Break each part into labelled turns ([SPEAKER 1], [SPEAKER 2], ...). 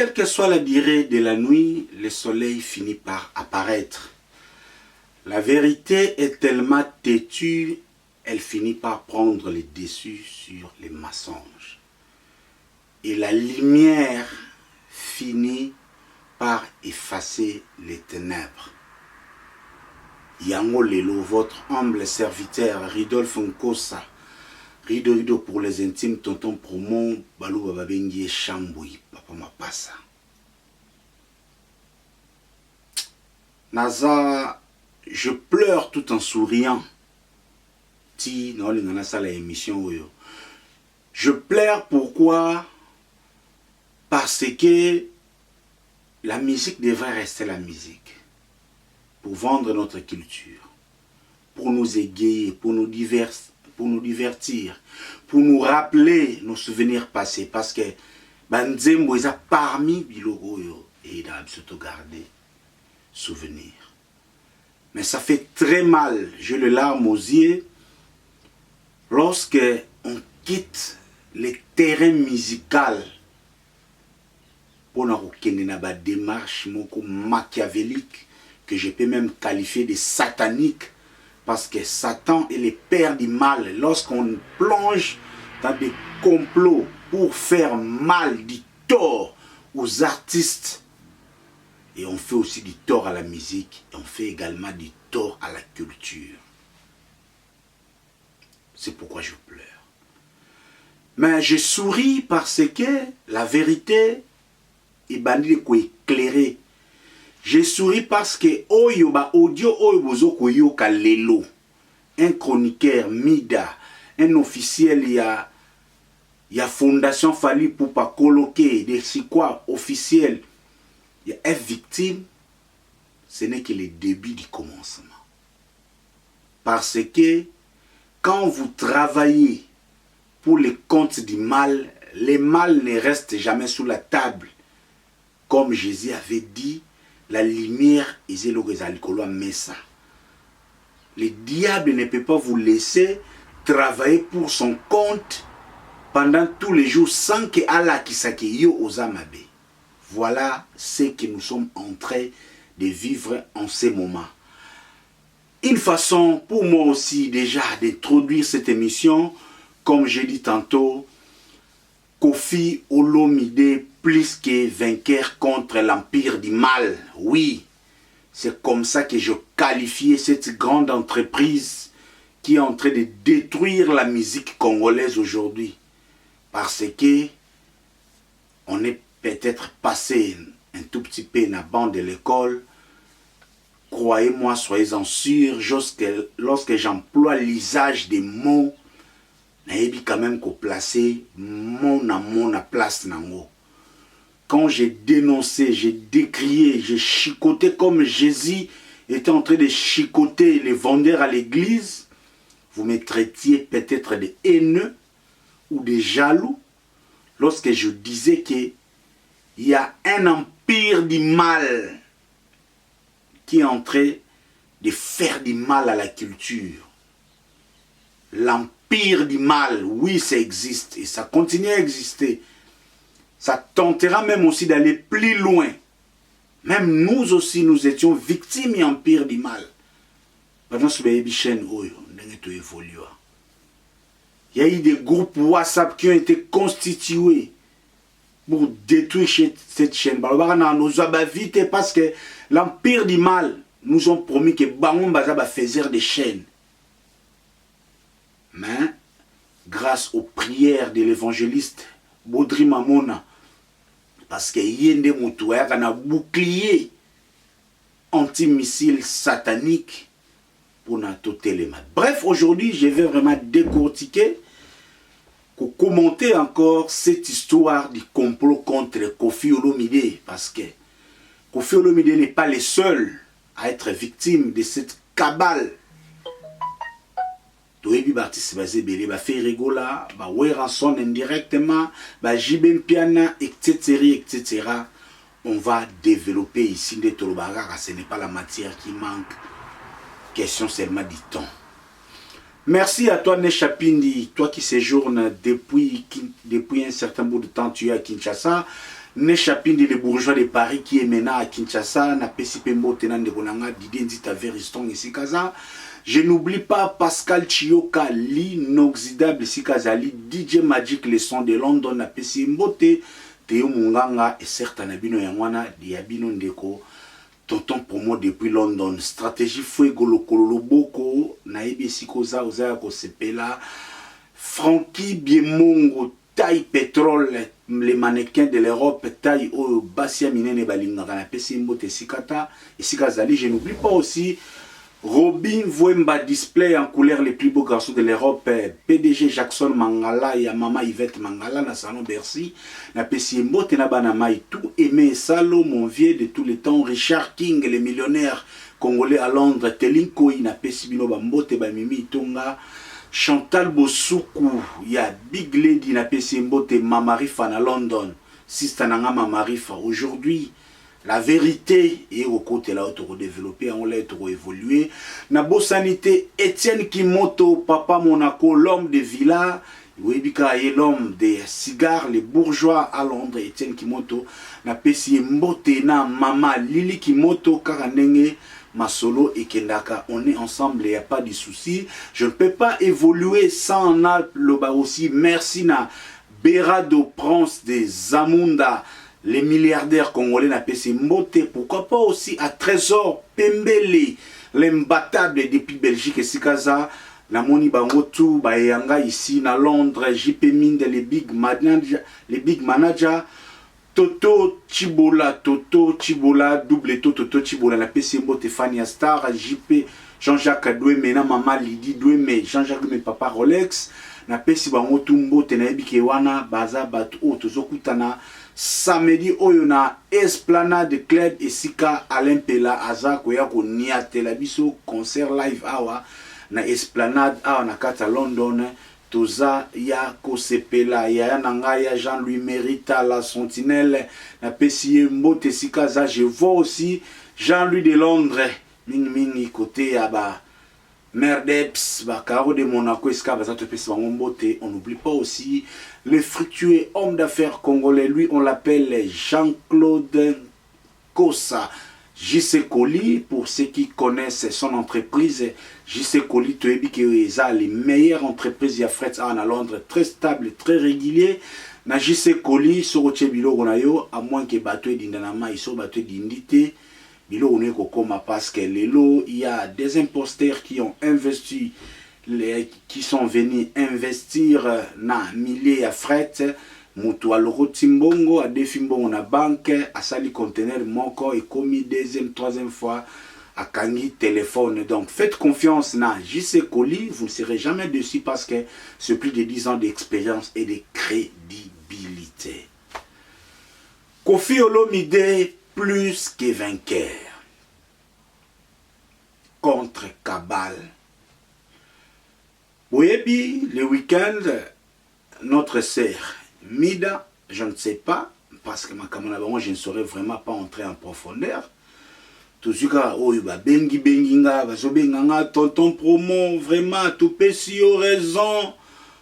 [SPEAKER 1] quelle que soit la durée de la nuit, le soleil finit par apparaître. La vérité est tellement têtue, elle finit par prendre le dessus sur les mensonges. Et la lumière finit par effacer les ténèbres. Yango Lelo, votre humble serviteur, Ridolphe Nkosa, Rido pour les intimes, tonton Promo, Balou Bababengi et Chamboui, Papa Mapassa. Naza, je pleure tout en souriant. Ti, non, il y a ça la émission. Je pleure pourquoi? Parce que la musique devrait rester la musique. Pour vendre notre culture, pour nous égayer, pour nous divertir, pour nous rappeler nos souvenirs passés. Parce que Banzembo est parmi Biloko et il a surtout gardé souvenirs. Mais ça fait très mal, j'ai les larmes aux yeux, lorsque on quitte les terrains musicaux pour une démarche machiavélique que je peux même qualifier de satanique, parce que Satan est le père du mal. Lorsqu'on plonge dans des complots pour faire mal, du tort aux artistes, et on fait aussi du tort à la musique, et on fait également du tort à la culture. C'est pourquoi je pleure. Mais je souris parce que la vérité est bandie de éclairer. Je souris parce que oyo ba audio oyo bozo koyoka lelo, un chroniqueur Mida, un officiel ya fondation Fali pour pas coloquer des quoi officiel, il y a une victime, ce n'est que le début du commencement. Parce que quand vous travaillez pour les comptes du mal, le mal ne reste jamais sous la table. Comme Jésus avait dit, la lumière est le messa. Le diable ne peut pas vous laisser travailler pour son compte pendant tous les jours sans que Allah kisake yo osamabe. Voilà ce que nous sommes en train de vivre en ces moments. Une façon pour moi aussi déjà d'introduire cette émission, comme j'ai dit tantôt, Kofi Olomide plus que vainqueur contre l'empire du mal. Oui, c'est comme ça que je qualifiais cette grande entreprise qui est en train de détruire la musique congolaise aujourd'hui. Parce que on est peut-être passé un tout petit peu dans la bande de l'école. Croyez-moi, soyez-en sûrs, lorsque j'emploie l'usage des mots, je quand même qu'on placer mon amour à place nango. Quand j'ai dénoncé, j'ai décrié, j'ai chicoté comme Jésus était en train de chicoter les vendeurs à l'église, vous me traitiez peut-être de haineux ou de jaloux lorsque je disais qu'il y a un empire du mal qui est en train de faire du mal à la culture. L'empire du mal, oui, ça existe et ça continue à exister. Ça tentera même aussi d'aller plus loin. Même nous aussi, nous étions victimes de l'empire du mal. Pendant ce chaîne, il y a eu des groupes WhatsApp qui ont été constitués pour détruire cette chaîne. Nous avons vite parce que l'empire du mal nous ont promis que Bangon Bazaba faisait des chaînes. Mais grâce aux prières de l'évangéliste Baudry Mamona, parce que Yende Moutouer a un bouclier anti-missile satanique pour notre télémat. Bref, aujourd'hui, je vais vraiment décortiquer, commenter encore cette histoire du complot contre Kofi Olomide, parce que Kofi Olomide n'est pas le seul à être victime de cette cabale. Toyebi Baptiste Bazebele, ba fait rigola, ba Weranson indirectement, ba Jibem Piana, etc. On va développer ici des Tolobagara, ce n'est pas la matière qui manque. Question seulement du temps. Merci à toi Nechapindi, toi qui séjournes depuis un certain bout de temps, tu es à Kinshasa. ne chapinde les bourgeois de Paris qui est maintenant à Kinshasa na pesi pembo tenande konanga Didier Nzita Veriston ici kaza. Je n'oublie pas Pascal Chioka, l'inoxydable ici kazali, DJ Magic les sons de London na pesi mbote Théo Munganga et certain abino yangwana diabino ndeko tonton promo depuis London. Stratégie Fuego Lokolo Boko naebi sikoza ozaya ko sepela Francky Biemongo taille pétrole les mannequins de l'Europe taille au Basia Minene Balingaka na pesi mbote sikata et sikazali. Je n'oublie pas aussi Robin Vouemba display en couleur les plus beaux garçons de l'Europe, PDG Jackson Mangala et Mama Yvette Mangala na salon Bercy, na pesi mbote na banama et tout Aimé Salo, mon vieux de tous les temps, Richard King, les millionnaires congolais à Londres, Telinkoï na pesi bino bambote bamimi Tonga, Chantal Bosuku, ya Big Lady na pesi mbote Mamarifa na London, Sista nanga Mamarifa. Aujourd'hui, la vérité est au côté là, on développé, on l'a évolué. Nabo sanité, Étienne Kimoto, Papa Monaco, l'homme de Villa, Webika est l'homme des cigares, les bourgeois à Londres, Étienne Kimoto, na pesi mbote na Mama Lili Kimoto, Karanenge, Masolo et Kendaka. On est ensemble, il n'y a pas de souci. Je ne peux pas évoluer sans Loba aussi. Merci na Berado Prince des Zamunda. Les milliardaires congolais n'a pas mbote, pourquoi pas aussi à Trésor Pembele, l'imbattable depuis Belgique et Sikaza, la Moni Bangotu, Bayanga ici, na Londres, JP Minde, les big managers, Toto Chibola, double Toto Chibola, la PC Mbote, Fania Star, JP, Jean-Jacques Adoué, Mena, Maman Lydie, Doué, Jean-Jacques Doué, Papa Rolex, na PC Bangotu Mbote, na Ebikewana, Baza, Batu, Tozokutana, samedi oyo na Esplanade Club esika Alain Pela aza koya ko niatela biso concert live awa na Esplanade awa na kata London toza ya ko sepela ya nanga ya Jean-Louis Mérita la Sentinelle na pesi mbote esika za. Je vois aussi Jean-Louis de Londres mingi côté ya ba Merdeps, Bakaro de Monaco, on n'oublie pas aussi le fructueux homme d'affaires congolais. Lui, on l'appelle Jean-Claude Kossa. JC Coli, pour ceux qui connaissent son entreprise, JC Coli, tu es les meilleures entreprises à fret à Londres, très stable, très régulier. Na JC Coli, sur Bilo Gonayo, à moins que bateau d'Indanama, ils sont bateau d'Indité. Parce que il y a des imposteurs qui ont investi, qui sont venus investir na milliers à fret, mutu aloro timbongo, a defimbongo na banque, a sali conteneur moko et commis deuxième, troisième fois à kangi téléphone. Donc faites confiance na JC Coli, vous ne serez jamais dessus parce que c'est plus de 10 ans d'expérience et de crédibilité. Kofi Olomide plus que vainqueur contre Kabal. Oui, le week-end, notre sœur Mida, je ne sais pas, parce que ma camarade, je ne saurais vraiment pas entrer en profondeur. Tout ce cas, oh, bengi benginga, benganga, tonton promo, vraiment, tout péci au raison.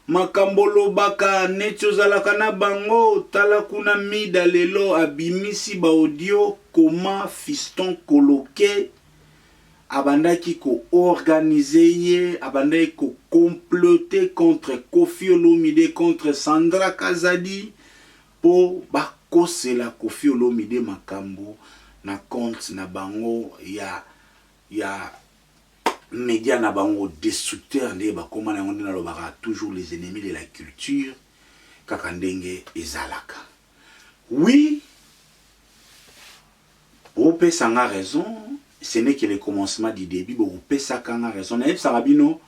[SPEAKER 1] Makambolo baka netyo zalaka na bango tala kuna Mida lelo abimisi ba audio comment fiston coloqué abandaki ko organiser abandaki ko comploter contre Kofi Olomide contre Sandra Kazadi po bakosela Kofi Olomide makambo na compte na bango ya médias na bango destructeur nde bakoma na ngonde na lobaka toujours les ennemis de la culture kakandenge ezalaka. Oui, Ope Sanga raison, ce n'est que le commencement du début, Ope Sanga raison. Na Sarabino,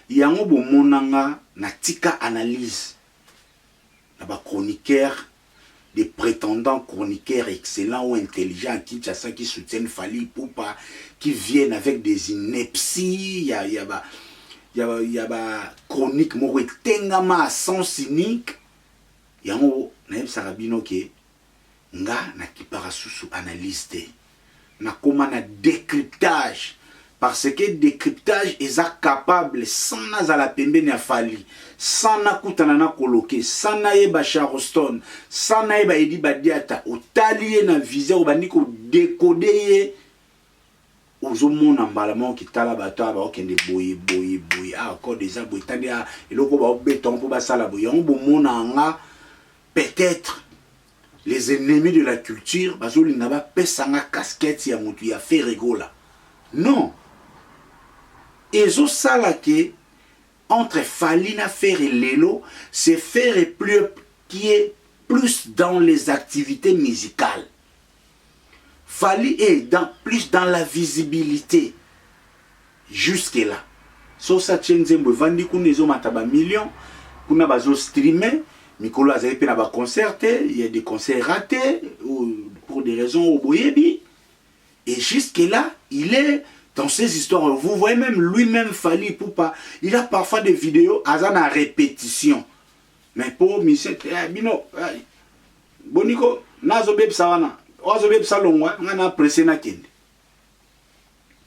[SPEAKER 1] yango bomonanga na tika analyse na ba chroniqueur, des prétendants chroniqueurs excellents ou intelligents qui soutiennent Fali Poupa, qui viennent avec des inepties, il y a chronique moko tengama à sens cynique. Yango na Sarabino ke nga na kipara susu analyste na koma na décryptage parce que décryptage est capable sans nazala pembeni ya Fally, sans nakutana na koloke, sans naeba Charleston, sans naeba Edi Badiata, otali na viseur bandi ko décoder ozomona mbala moko kitala bato aba okende boye encore déjà boye tandi a eloko ba beton po basala boye on bomona nga peut-être les ennemis de la culture bazolinga ba pesanga casquette ya mutu ya Ferregola. Non. Ezo sala ke entre Fally na Ferre Lelo, c'est Ferre plus qui est plus dans les activités musicales. Fally est plus dans la visibilité. Jusque-là. So sa tchenzembo vandi kuna ezo mataba millions, kuna bazo streamer, mikolo azali pe na ba concerté, il y a des concerts ratés pour des raisons oboyebi. Et jusque-là, il est dans ces histoires. Vous voyez même lui-même Fally Ipupa, il a parfois des vidéos à la répétition. Mais pour Michel, bino, boniko, nazo beb sawana.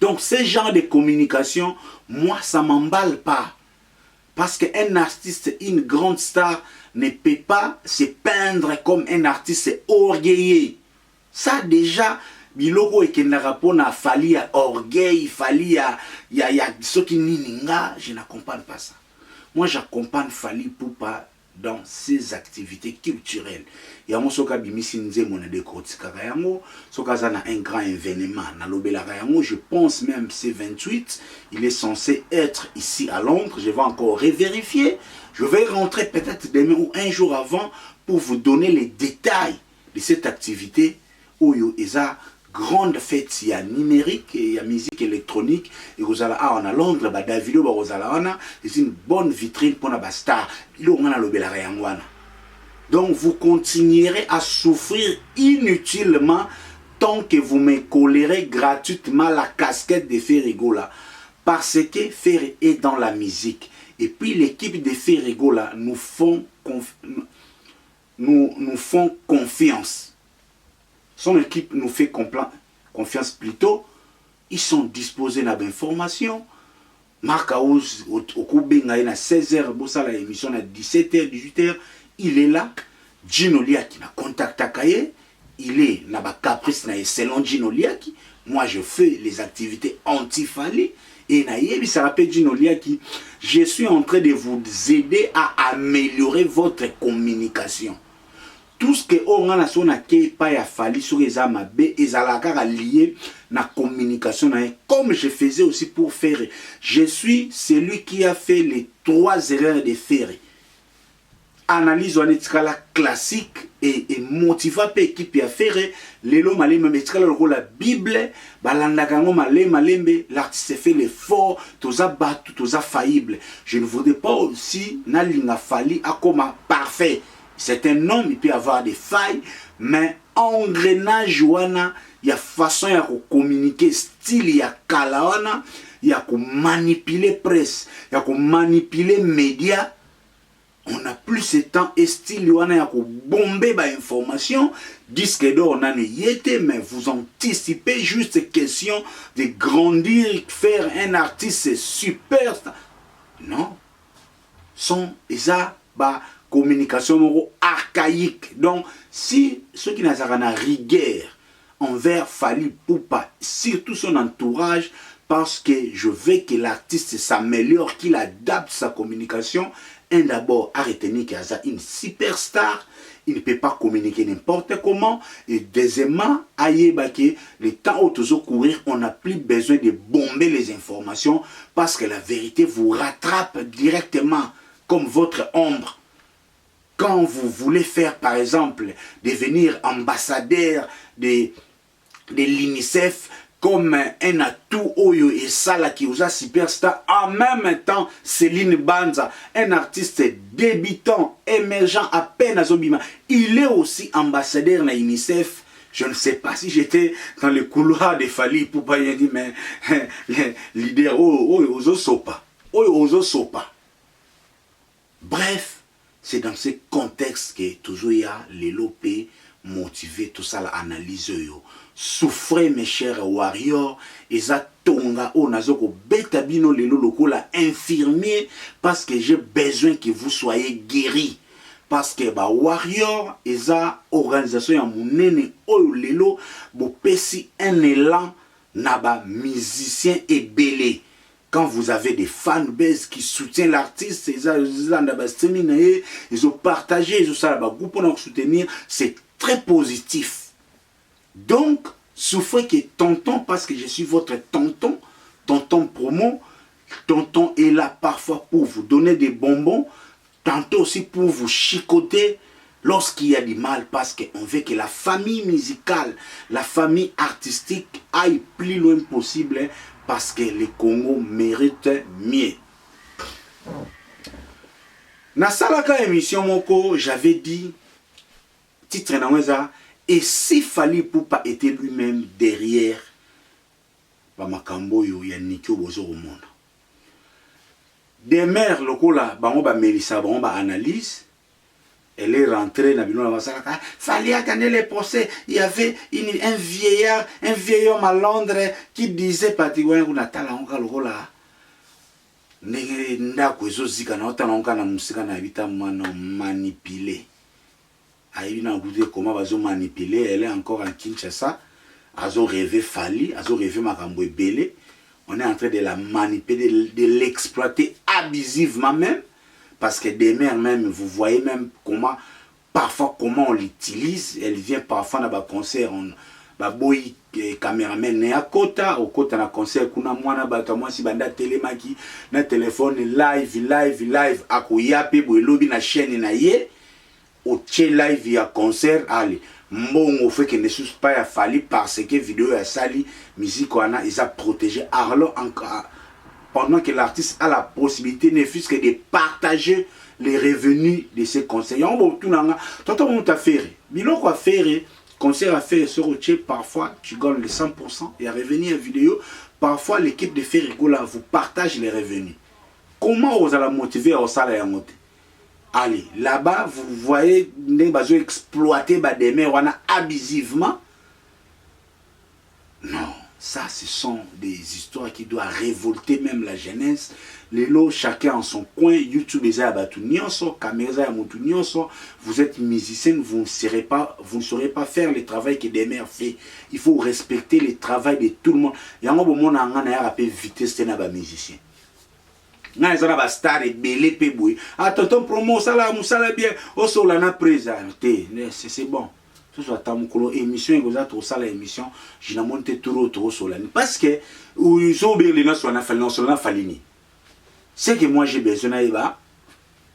[SPEAKER 1] Donc ce genre de communication, moi ça m'emballe pas. Parce qu'un artiste, une grande star, ne peut pas se peindre comme un artiste orgueilleux. Ça déjà, biloko et kenarapona Fally à orgueil, Fally à ce qui ninga, je n'accompagne pas ça. Moi j'accompagne Fally Ipupa dans ses activités culturelles. Il y a un bimisi mon décortiquera yango, soka zana un grand événement na lobelaka yango, je pense même c'est 28, il est censé être ici à Londres, je vais encore revérifier, je vais rentrer peut-être demain ou un jour avant pour vous donner les détails de cette activité où il y a grande fête, il y a numérique, il y a musique électronique, et vous allez on a Londres, Davido, c'est une bonne vitrine pour la star. Donc vous continuerez à souffrir inutilement tant que vous me collerez gratuitement la casquette de Ferregola. Parce que Ferre est dans la musique. Et puis l'équipe de Ferregola nous font confiance. Son équipe nous fait confiance plutôt. Ils sont disposés à l'information. Marc Aouz, au Koubé, à 16h, la émission à 17h, 18h, il est là. Gino Liaki n'a contact à Kaye. Il est na ba caprice na selon Gino Liaki. Moi, je fais les activités anti-Fally. Et naïe, ça rappelle Gino Liaki. Je suis en train de vous aider à améliorer votre communication. Tout ce que on a son accueil pas ya Fally sur les amabe et zalaka lié na communication comme je faisais aussi pour Ferre. Je suis celui qui a fait les 3 erreurs de Ferre. Analyse la classique et motiva pe équipe ya Ferre. Lelo malema metikala la Bible balandaka ngo malembe l'artiste fait l'effort toza batu toza faillible. Je ne voudrais pas aussi na linga Fally akoma parfait. C'est un homme, il peut avoir des failles, mais engrenage wana, il y a façon de communiquer, style, il y a kalawana, il y a manipuler presse, il y a manipuler médias. On n'a plus ce temps et style wana, il y a bomber ba information, disque d'or on a yété, mais vous anticipez juste question de grandir, faire un artiste super. Non, son ça ba communication archaïque. Donc, si ceux qui n'ont pas rigueur envers Fally Ipupa, surtout son entourage, parce que je veux que l'artiste s'améliore, qu'il adapte sa communication, un d'abord à retenir qu'il y a une superstar, il ne peut pas communiquer n'importe comment, et deuxièmement, le temps où toujours courir, on n'a plus besoin de bomber les informations, parce que la vérité vous rattrape directement, comme votre ombre. Quand vous voulez faire, par exemple, devenir ambassadeur de l'UNICEF comme un atout Oyo et Sala qui vous a superstar, en même temps, Céline Banza, un artiste débutant, émergent à peine à Zobima, il est aussi ambassadeur de l'UNICEF. Je ne sais pas si j'étais dans le couloir de Fally Ipupa, il a dit, mais leader, Oyo Sopa. Bref. C'est dans ce contexte que toujours il y a l'élopé, motiver tout ça, l'analyse. Souffrez mes chers warriors, eza tonga o nazoko beta bino lelo lokola infirmier parce que j'ai besoin que vous soyez guéris. Parce que ba warrior eza organisation ya munene oyo lelo bo pesi un élan na ba musicien et belé. Quand vous avez des fanbase qui soutiennent l'artiste, ils ont partagé, ils ont groupe pour soutenir, c'est très positif. Donc, souffrez que tonton, parce que je suis votre tonton, tonton promo, tonton est là parfois pour vous donner des bonbons, tantôt aussi pour vous chicoter lorsqu'il y a du mal, parce qu'on veut que la famille musicale, la famille artistique aille plus loin possible, parce que le Congo mérite mieux. Na salaka émission moko, j'avais dit, titre na et s'il fallait pour pas être lui-même derrière, ba makambo yo ya nikyo bozo romona. Des mères lokola, bango ba melisa, bango ba analyse. Elle est rentrée dans le salaka. Fallait attendre les procès. Il y avait un vieillard malandre qui disait pratiquement qu'on a tala onka lokola. Nda kwezo zika na otala onka na musika na habita mano manipulé. Aïe na goûté comment bazo manipuler. Elle est encore en Kinshasa. Azo rêvé Fali, azo rêvé makambo belé. On est en train de la manipuler, de l'exploiter abusivement même. Parce que des mères même, vous voyez même comment, parfois comment on l'utilise. Elle vient parfois dans un concert, on boy caméraman ne à kota, au kota na concert, kuna mwana bato moi si banda télémaki, na téléphone live, akuyape boelobi na chaîne na ye, au tché live ya concert, allez. Mbongo fait que ne soit pas fallu parce que vidéo a sali, musique wana, ils a protégé. Alors encore. Pendant que l'artiste a la possibilité, ne fût-ce que de partager les revenus de ses concerts. On a fait, biloko a fait, concert a fait sur le parfois tu gagnes les 100%, il y a revenu en vidéo, parfois l'équipe de Ferrigola vous partage les revenus. Comment vous allez motiver au salaire? Allez, là-bas, vous voyez, les bases exploiter des mères abusivement. Non. Ça, ce sont des histoires qui doivent révolter même la jeunesse. Les lots, chacun en son coin. YouTube est à Batunianso, caméra à Moutunianso. Vous êtes musicien, vous ne saurez pas faire le travail que des mères font. Il faut respecter le travail de tout le monde. Il y a un moment où on a une vitesse de musicien. Il y a un star et belé péboué. Ah, tonton promo, ça là, bien. Oh, sur la présenté. C'est bon. Soit émission et vous êtes au salle émission je n'ai monté tout solani parce que ils ont bien les noms sur la falini c'est que moi j'ai besoin d'ailleurs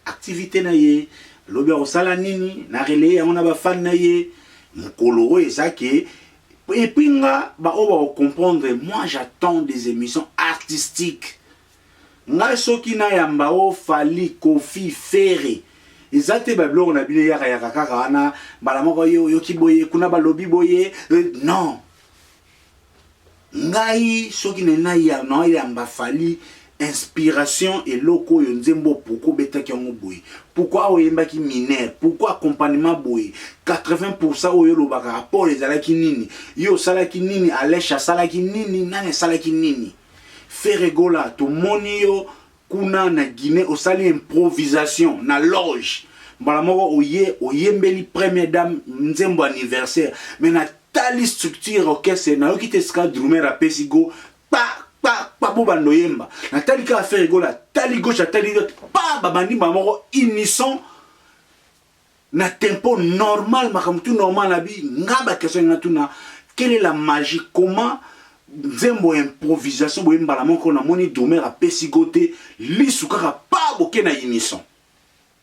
[SPEAKER 1] activité naie lobby au salle nini na relais on a ba fan naie mon coloro et ça qui et puis nga ba on va comprendre moi j'attends des émissions artistiques nga soki na yamba o fali kofi ferré. Exacte bablo on a bien ya kaka ana balamoko yo kiboye kuna balobi boye non ngai soki na ya no ya mbafali inspiration et loko yo nzembo pourquoi beta ki boye pourquoi oyemba ki mineur pourquoi accompagnement boye 80% oyo lobaka rapport les alaki nini yo salaki nini alesha salaki nini nane salaki nini Ferrigola to moni yo kuna na Guinée au sali improvisation na loge balamoko oyembeli première dame nzembo anniversaire mais na tali structure orchestre na okite ska drummer a pesigo pa bobando yemba na tali ka Ferrigola tali gauche tali droite pa babandi balamoko unisson na tempo normal makamtu normal na bi ngaba question na tuna quelle est la magie comment nzembo improvisation boye mbala moko na moni domer a pesigote lisukaka pa boke na émission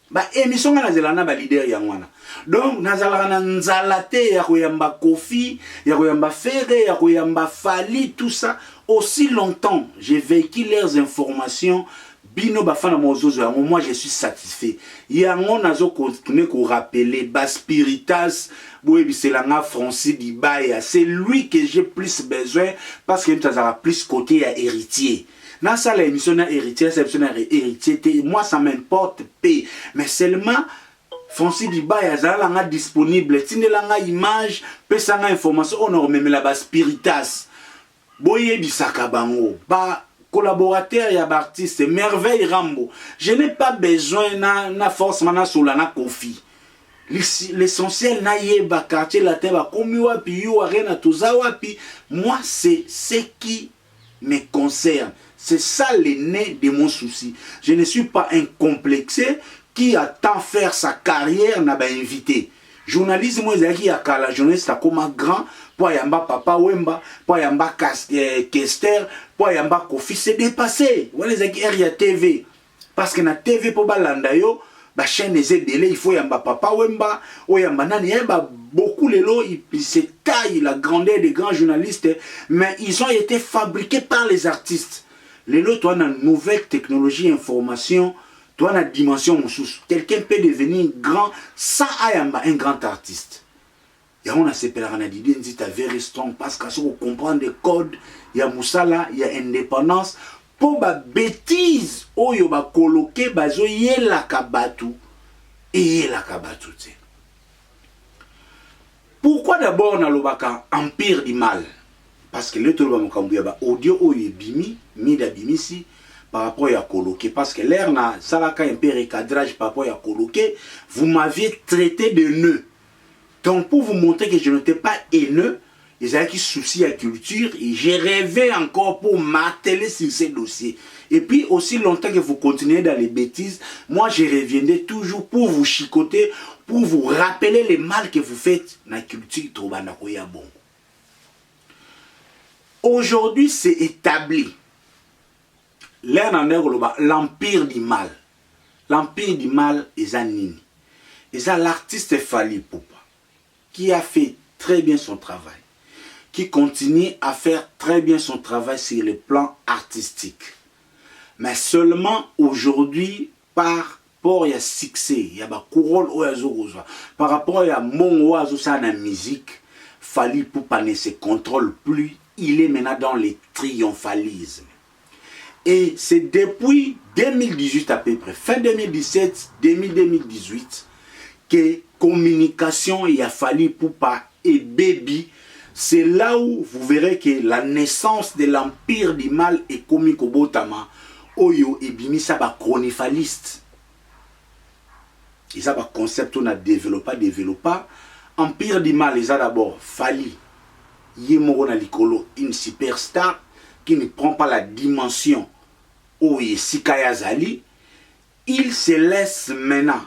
[SPEAKER 1] ba émission nga nazela na ba leader ya ngwana donc nazala na nzala te ya koyamba Kofi ya koyamba Ferré ya koyamba Fali tout ça aussi longtemps j'ai vécu leurs informations bino bafana mozozo yango moi je suis satisfait yango nazo continuer ko rappeler ba spiritas boye biselanga Francis Dibaya c'est lui que j'ai plus besoin parce que tazara plus côté à héritier na ça l'émission na héritier c'est l'émission na héritier moi ça m'importe mais seulement Fonsi Dibaya azala disponible, tindelanga image, pesanga information, on a même la spiritas. Boye bisaka bango, ba collaborateur ya artiste merveille Rambo. Je n'ai pas besoin na force mana solana Kofi. L'essentiel na yeba quartier latin ba komi wapi yo arena toza wapi. Moi c'est ce qui me concerne. C'est ça le nez de mon souci. Je ne suis pas un complexé qui attend faire sa carrière n'a pas invité. Journalisme moi qui a la journaliste comme grand pour yamba papa Wemba, pour yamba Kester, pour yamba Kofi c'est dépassé. Voilà les RIA TV parce que na TV pour balanda yo ba chaîne des délais il faut yamba papa Wemba ou yamba nani yamba beaucoup les lots ils se taillent la grandeur des grands journalistes mais ils ont été fabriqués par les artistes. Les lots toi une nouvelle technologie information toi une dimension quelqu'un peut devenir grand sans ayamba un grand artiste. Il y a on s'appelle Ranadidi dit very strong parce que si on comprend des codes il y a Moussala il y a indépendance pour ba bêtise oyo ba coloquer bazo yela kabatu et la kabatu. Pourquoi d'abord na lobaka empire du mal parce que le tolo ba mokambu ba audio oyo bimi mida bimisi par rapport à coloquer parce que l'air na salaka un peu recadrage par rapport à coloquer vous m'aviez traité de nœud. Donc pour vous montrer que je n'étais pas haineux, ils avaient qui souci à culture et j'ai rêvé encore pour marteler sur ces dossiers. Et puis aussi longtemps que vous continuez dans les bêtises, moi je reviendrai toujours pour vous chicoter, pour vous rappeler les mal que vous faites dans la culture. Aujourd'hui c'est établi. L'empire du mal. L'empire du mal est un nini. Et ça l'artiste Fally Ipupa qui a fait très bien son travail, qui continue à faire très bien son travail sur le plan artistique. Mais seulement aujourd'hui, par rapport à succès, il y a un couronne par rapport à mon oiseau, ça la musique, Fally Ipupa ne se contrôle plus, il est maintenant dans les triomphalismes. Et c'est depuis 2018 à peu près, fin 2017, 2018, que communication il a fallu pour pas et baby c'est là où vous verrez que la naissance de l'empire du mal est comique au botama oyo et bimi ça va chronifaliste et ça va concept on a développé empire du mal les a d'abord Fally yemoro na likolo une superstar qui ne prend pas la dimension oyo Sikaya Zali il se laisse maintenant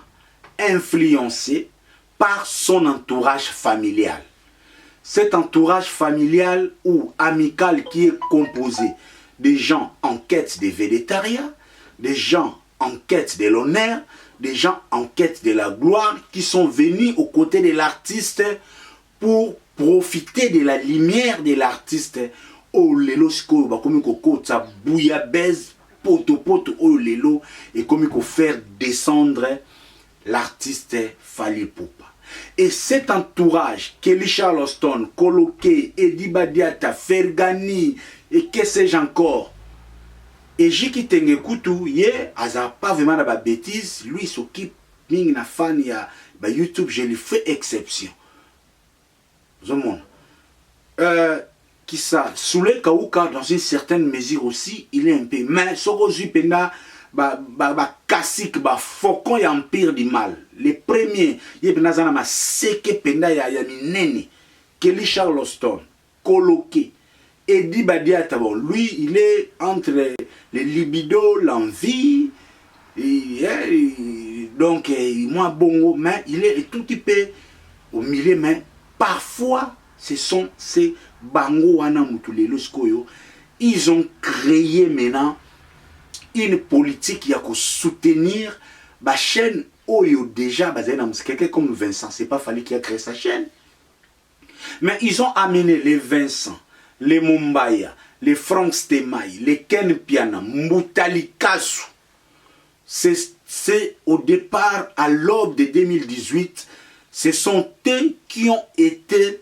[SPEAKER 1] influencé par son entourage familial. Cet entourage familial ou amical qui est composé des gens en quête de végétariat, des gens en quête de l'honneur, des gens en quête de la gloire qui sont venus aux côtés de l'artiste pour profiter de la lumière de l'artiste. Oh lelo siko ba komi ko kota bouillabaisse poto poto oh lelo et comme il faut faire descendre l'artiste Fally Ipupa. Et cet entourage, Kelly Charleston, Coloqué, Eddie Badiata, Fergani, et que sais-je encore, et Jiki Tengekutu, il pas vraiment de bêtises, lui il s'occupe, Ming na fan, il y a YouTube, je lui fais exception. Vous voyez, qui ça, Soule Kauka, dans une certaine mesure aussi, il est un peu, mais Sorozu Pena, Kassik, Faucon et Empire du mal. Les premiers, il y a un seke penda ya minene, Kelly Charleston, Coloqué, Eddie Badiata, lui il est entre les libido, l'envie, donc moi bon, mais il est tout petit peu au milieu, mais parfois ce sont ces bango wana mutulelo skoyo, ils ont créé maintenant une politique qui a soutenir la chaîne Oyo déjà quelqu'un comme Vincent, c'est pas Fally qui a créé sa chaîne. Mais ils ont amené les Vincent, les Mumbaya, les Frank Stemai, les Ken Piana, Moutali Kassou. C'est au départ, à l'aube de 2018, ce sont eux qui ont été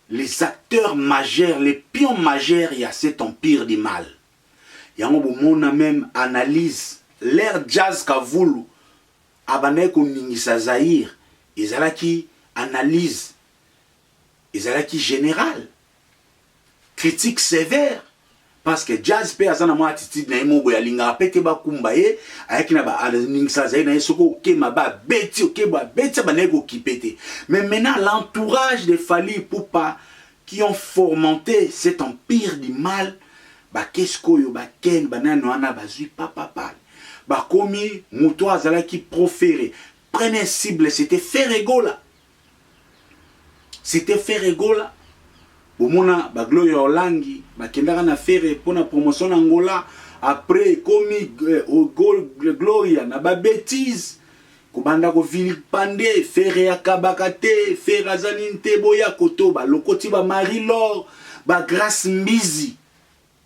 [SPEAKER 1] les acteurs majeurs, les pions majeurs il y a cet empire du mal. Il y a un même analyse l'air jazz kavulu abane ko ningisa Zaïre ezalaki analyse, ezalaki général, critique sévère. Parce que jazz pe azana mo attitude na imo boya linga pete ba kumba ye ayaki na ba alingsa za na soko ke ma ba beti ok ba beti ba nego ki pete. Mais maintenant l'entourage de Fally Ipupa qui ont fomenté cet empire du mal, ba qu'est-ce yo ba ken banano ana bazui papa ba komi muto azala ki proféré. Prenez cible, c'était Ferregola. C'était Ferregola. Bomona ba Gloria Olangi ba kendaka na faire pour la promotion Angola après komi Gloria na ba bêtise kubanda ko vilipande faire ya kabakate faire azaninte boya koto ba lokoti ba Marie-Laure ba Grâce Mbizi.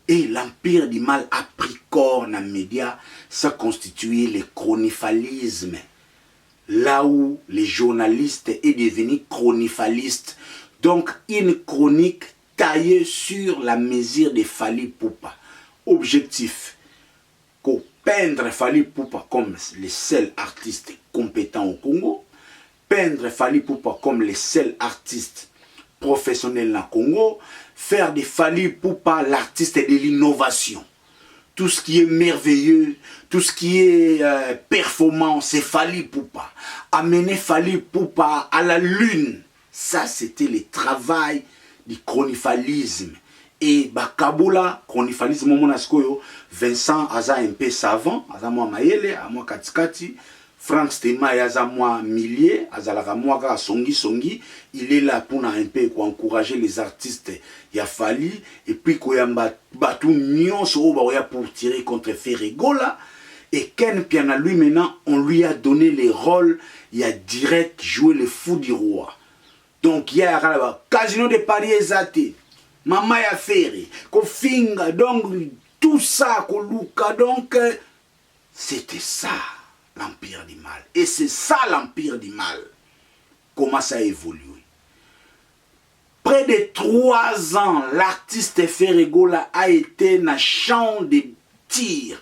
[SPEAKER 1] Et l'empire du mal a pris corps dans les médias, ça constituait le chronifalisme. Là où les journalistes est devenu chronifaliste. Donc, une chronique taillée sur la mesure de Fally Ipupa. Objectif, qu'on peindre Fally Ipupa comme le seul artiste compétent au Congo, peindre Fally Ipupa comme le seul artiste professionnel au Congo, faire de Fally Ipupa l'artiste de l'innovation. Tout ce qui est merveilleux, tout ce qui est performant, c'est Fally Ipupa. Amener Fally Ipupa à la lune. Ça, c'était le travail du chronifalisme. Et Bakabola, chronifalisme, Vincent Aza un peu savant, Aza moi Mayele, à moi Katikati, Frank Stema et Aza moi Millier, Aza la moi Songi, il est là pour un peu encourager les artistes. Il a fallu, et puis qu'il y a batou nion pour tirer contre Ferregola. Et Ken Piana, lui maintenant, on lui a donné les rôles, il a direct joué le fou du roi. Donc, il y a Casino de Paris Ezate, Maman ya Ferry, Kofinga, donc tout ça, Koluka, donc c'était ça l'empire du mal. Et c'est ça l'empire du mal. Comment ça a évolué. Près de 3 ans, l'artiste Ferregola a été dans le champ de tir.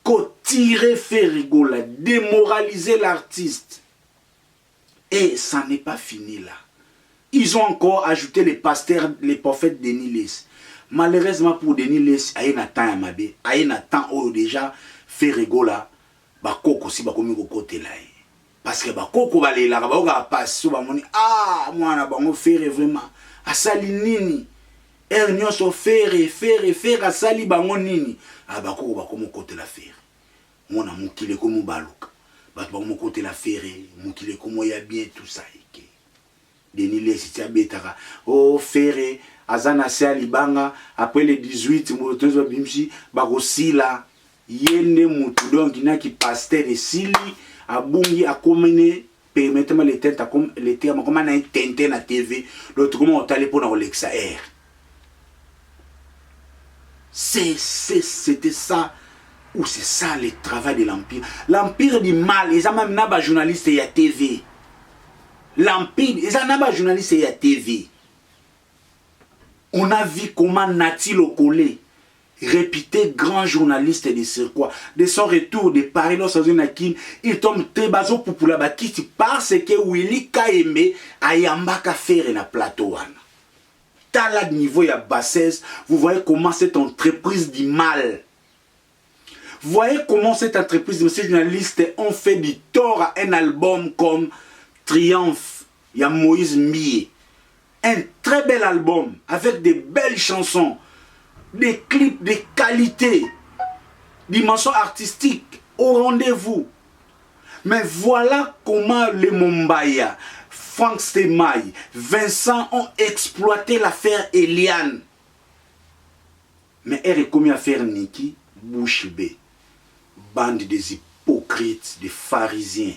[SPEAKER 1] Qu'on tirait Ferregola, démoraliser l'artiste. Et ça n'est pas fini là. Ils ont encore ajouté les pasteurs, les prophètes Denis Les. Malheureusement pour Denis Les, il y a un temps à Mabé, il y a un temps où déjà Ferregola, Bakoko si Bakomi côté là. Parce que Bakoko va aller là, Bakoka passe sous Bamoni. Ah, moi na bango Ferre vraiment. Asali nini. Ernio so Ferre asali bango nini. Ah Bakoko Bakomo côté la Ferre. Moi na mukile komo baluka. Bato mon côté la Ferre, mukile komo ya bien tout ça. Denis Les sitia betaka. Oh Ferre, azana se alibanga après les 18 motozo bimsi bakosi la yende mutu donc ina ki pasteur de sili abungi akomene permettez-moi les têtes comme les termes comme na tente na TV l'autre comment on t'allait pour na Alexa Air. C'était ça. Ou c'est ça le travail de l'empire. L'empire du mal, ils ont même naba journaliste et à TV. L'empire, ils ont naba journaliste et à TV. On a vu comment Nati Lokole, réputé grand journaliste de Cirquois, de son retour de Paris, il tombe très bas pour la bâtisse parce que Willy Kaeme a yambaka faire na plateau. T'as là niveau ya bassesse, vous voyez comment cette entreprise du mal. Voyez comment cette entreprise de ces journalistes ont fait du tort à un album comme Triomphe, il y a Moïse Mie. Un très bel album avec de belles chansons, des clips de qualité, dimension artistique au rendez-vous. Mais voilà comment les Mombaya, Frank Stemaï, Vincent ont exploité l'affaire Eliane. Mais elle est commis à faire Niki, bouche bée. Bande des hypocrites, des pharisiens.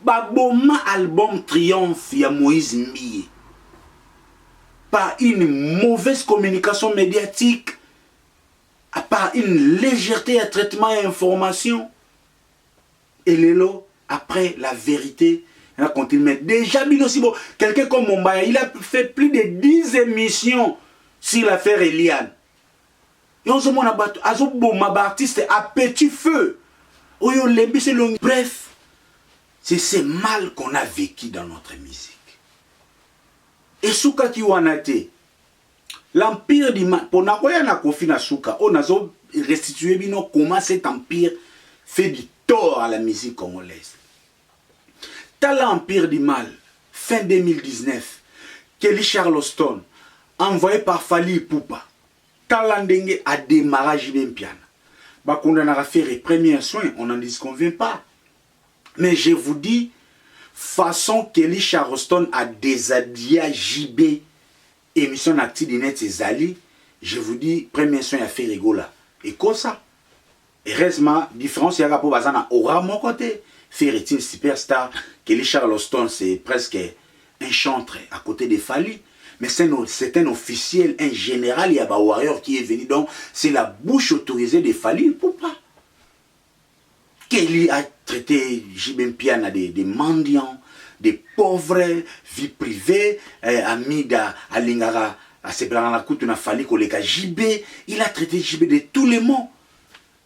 [SPEAKER 1] Baboma album Triomphe, il y a Moïse Mie. Par une mauvaise communication médiatique, par une légèreté à traitement et information. Et Lélo, après la vérité, il a continué. Déjà, quelqu'un comme Mombaya, il a fait plus de 10 émissions sur l'affaire Eliane. Et on se dit, artiste à petit feu. Bref, C'est ce mal qu'on a vécu dans notre musique. Et Souka qui wanate, l'empire du mal, pour nakoya na kofi na Souka, on a restitué bino comment cet empire fait du tort à la musique congolaise. Dans l'empire du mal, fin 2019, Kelly Charleston, envoyé par Fali Ipupa, Talandenge a démarré JB Mpiana. Bah, qu'on a fait les premiers soins, on n'en disconvient pas. Mais je vous dis, façon Kelly Charleston a déshabillé JB, émission active de net Zali, je vous dis, premier soin a fait rigola. Et quoi ça? Heureusement, différence, il y a pour Bazana aura mon côté. Faire une superstar, Kelly Charleston, c'est presque un chantre à côté de Fali. Mais c'est un officiel, un général, il y a un warrior qui est venu. Donc, c'est la bouche autorisée de Fali Ipupa. Kelly a traité JB Mpiana des mendiants, des pauvres, vie privée, Amida, Alingara, à Seblanana Koutuna Fali, Koleka JB. Il a traité JB de tous les mots.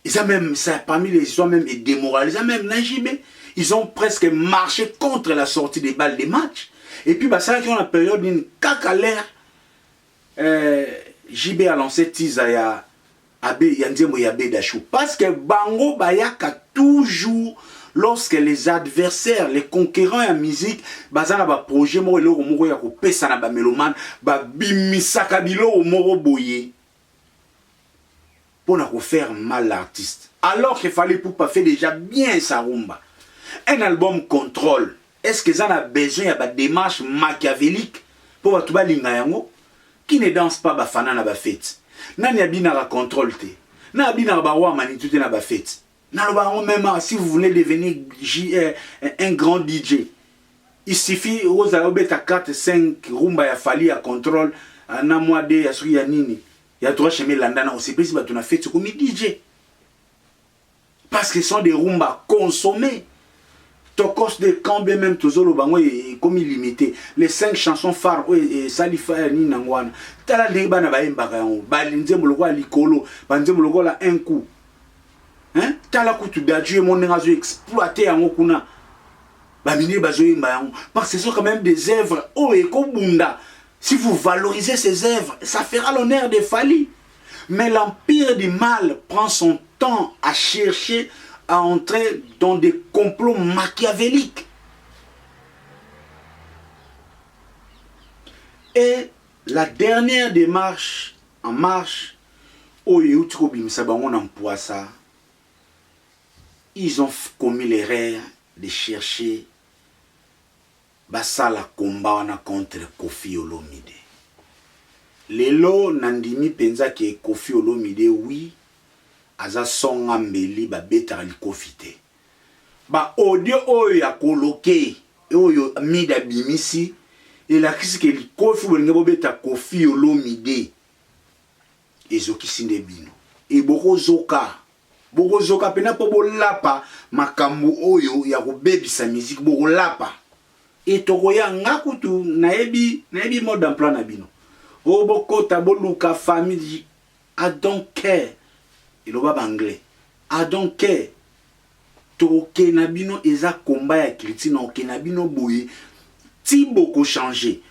[SPEAKER 1] Ils ont même, ça, parmi les histoires, même démoralisés, même JB. Ils ont presque marché contre la sortie des balles des matchs. Et puis, bah, ça, dans la période d'une caca l'air, JB a lancé Tizaya, Abe, Yandiemo Yabe Dachou. Parce que Bango Bayaka, toujours, lorsque les adversaires, les conquérants en musique, bazana ba projet mo eloko moko ya ko pesa na ba meloman, ba bimisaka biloko moko boye. Pour ne faire mal l'artiste. Alors qu'il fallait pour pas faire déjà bien sa rumba. Un album contrôle. Est-ce que ça a besoin de démarche machiavélique pour tout balinga yango qui ne danse pas bafana na ba fête. Nani abina la contrôle te. Na abina ba wa manitu te na ba fête. Na ba même si vous voulez devenir un grand DJ. Il suffit aux alobeta 4 5 rumba ya Fali à contrôle na mois de ya suri ya nini. Ya trois chemins landana aussi plus ba tuna fête comme DJ. Parce que ce sont des rumba consommés. Tokos de Kambe même toujours le bango est comme illimité. Les 5 chansons phares et Salifa ni nangwana. Tala deba na ba embaka yango. Balinze moloko likolo, banze moloko la un coup. Hein? Tala kutu dadju mon ngazo exploiter yango kuna. Ba mini bazo yemba yango. Parce que ce sont quand même des œuvres oh et kobunda. Si vous valorisez ces œuvres, ça fera l'honneur de Fali. Mais l'empire du mal prend son temps à chercher à entrer dans des complots machiavéliques. Et la dernière démarche en marche, ils ont commis l'erreur de chercher la combat contre Kofi Olomide. Lelo nandimi penza ke Kofi Olomide oui. Aza songa mbeli ba beta li kofite ba audio oyo ya koloke oyo mida bimisi ela kisike li kofi bolinga bo beta Kofi Olomide ezoki sinde bino e boko zoka pena po bolapa makambo oyo ya kobebisa musique boko lapa e tokoya ngakutu naebi mode d'emploi na bino o boko taboluka famille I don't care. Et le baba anglais. I don't care. To kenabino eza combat ya critique na kenabino boye. Ti beaucoup changé.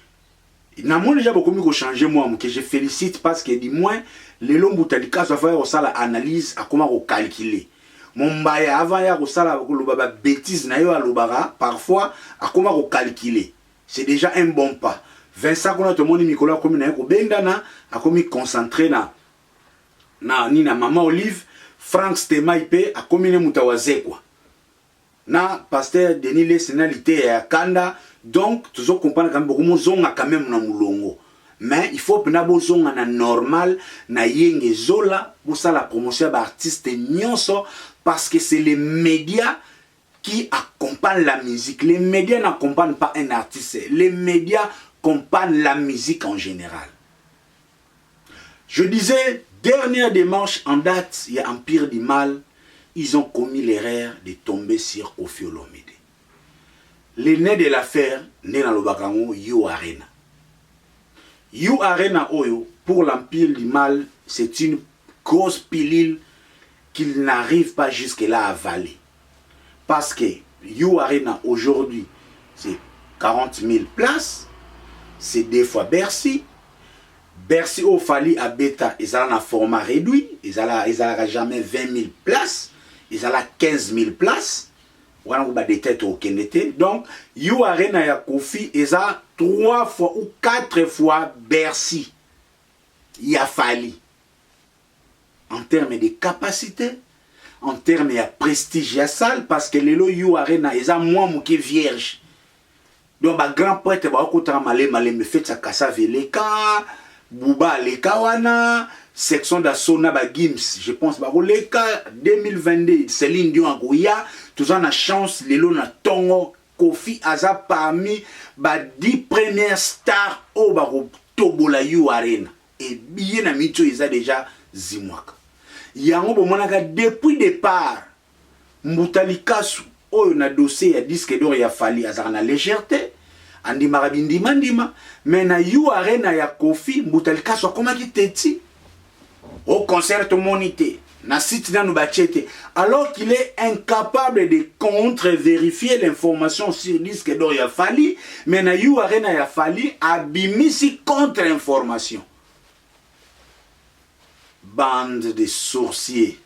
[SPEAKER 1] Na moi déjà beaucoup mieux changer moi que je félicite parce que du moins les longs boutalika ça faire ça la analyse à comment on calculer. Mon baya avant ya ko sala ko baba bêtise na yo alobara parfois à comment on calculer. C'est déjà un bon pas. Vincent qu'on a tout le monde Nicolas comme na ko bendana a comme concentré na nina mama Olive Frank Stemaipe a komine mutawazekwa na pasteur Denis Lesenalité ya kanda donc toujours comprendre quand beaucoup zonga quand même na mulongo mais il faut pena bozonga na normal na yenge zola pour ça la promotion d'artistes nyonso parce que c'est les médias qui accompagnent la musique. Les médias n'accompagnent pas un artiste, les médias accompagnent la musique en général. Je disais, dernière démarche en date, il y a Empire du Mal, ils ont commis l'erreur de tomber sur Kofi Olomide. Les nez de l'affaire, né dans le Bagango, You Arena. You Arena Oyo, pour l'Empire du Mal, c'est une grosse pilule qu'il n'arrive pas jusque-là à avaler. Parce que You Arena aujourd'hui, c'est 40 000 places. C'est deux fois Bercy. Bercy au Fali à Beta, ils ont un format réduit. Ils n'ont jamais 20 000 places. Ils ont 15 000 places. Donc, You Arena ya Kofi, ils ont 3 fois ou 4 fois Bercy. Il a fallu. En termes de capacité, en termes de prestige, il y a salle, parce que les You Arena, ils ont moins que vierge. Donc, le grand prêtre, il fait sa kassa veleka, Bouba leka wana, section d'Assona, Gims, je pense, leka 2022, Céline Dion Agoya, tout ça, on a chance, les lots, na tongo, Kofi Aza parmi, 10 premières stars, au Tobola You Arena. Et bien, na mito, ils ont déjà Zimwaka. Yango bomonaka depuis départ Mboutali Kassou oyo na dossier ya disque d'or ya Fali azaka na légèreté andimaka bindima ndima mais na You Arena ya Kofi Mboutali Kassou akomaki teti au concert monité na site nanu bachete alors qu'il est incapable de contre-vérifier l'information sur disque d'or ya Fali mais na You Arena ya Fali abimisi contre-information. Bande de sorciers,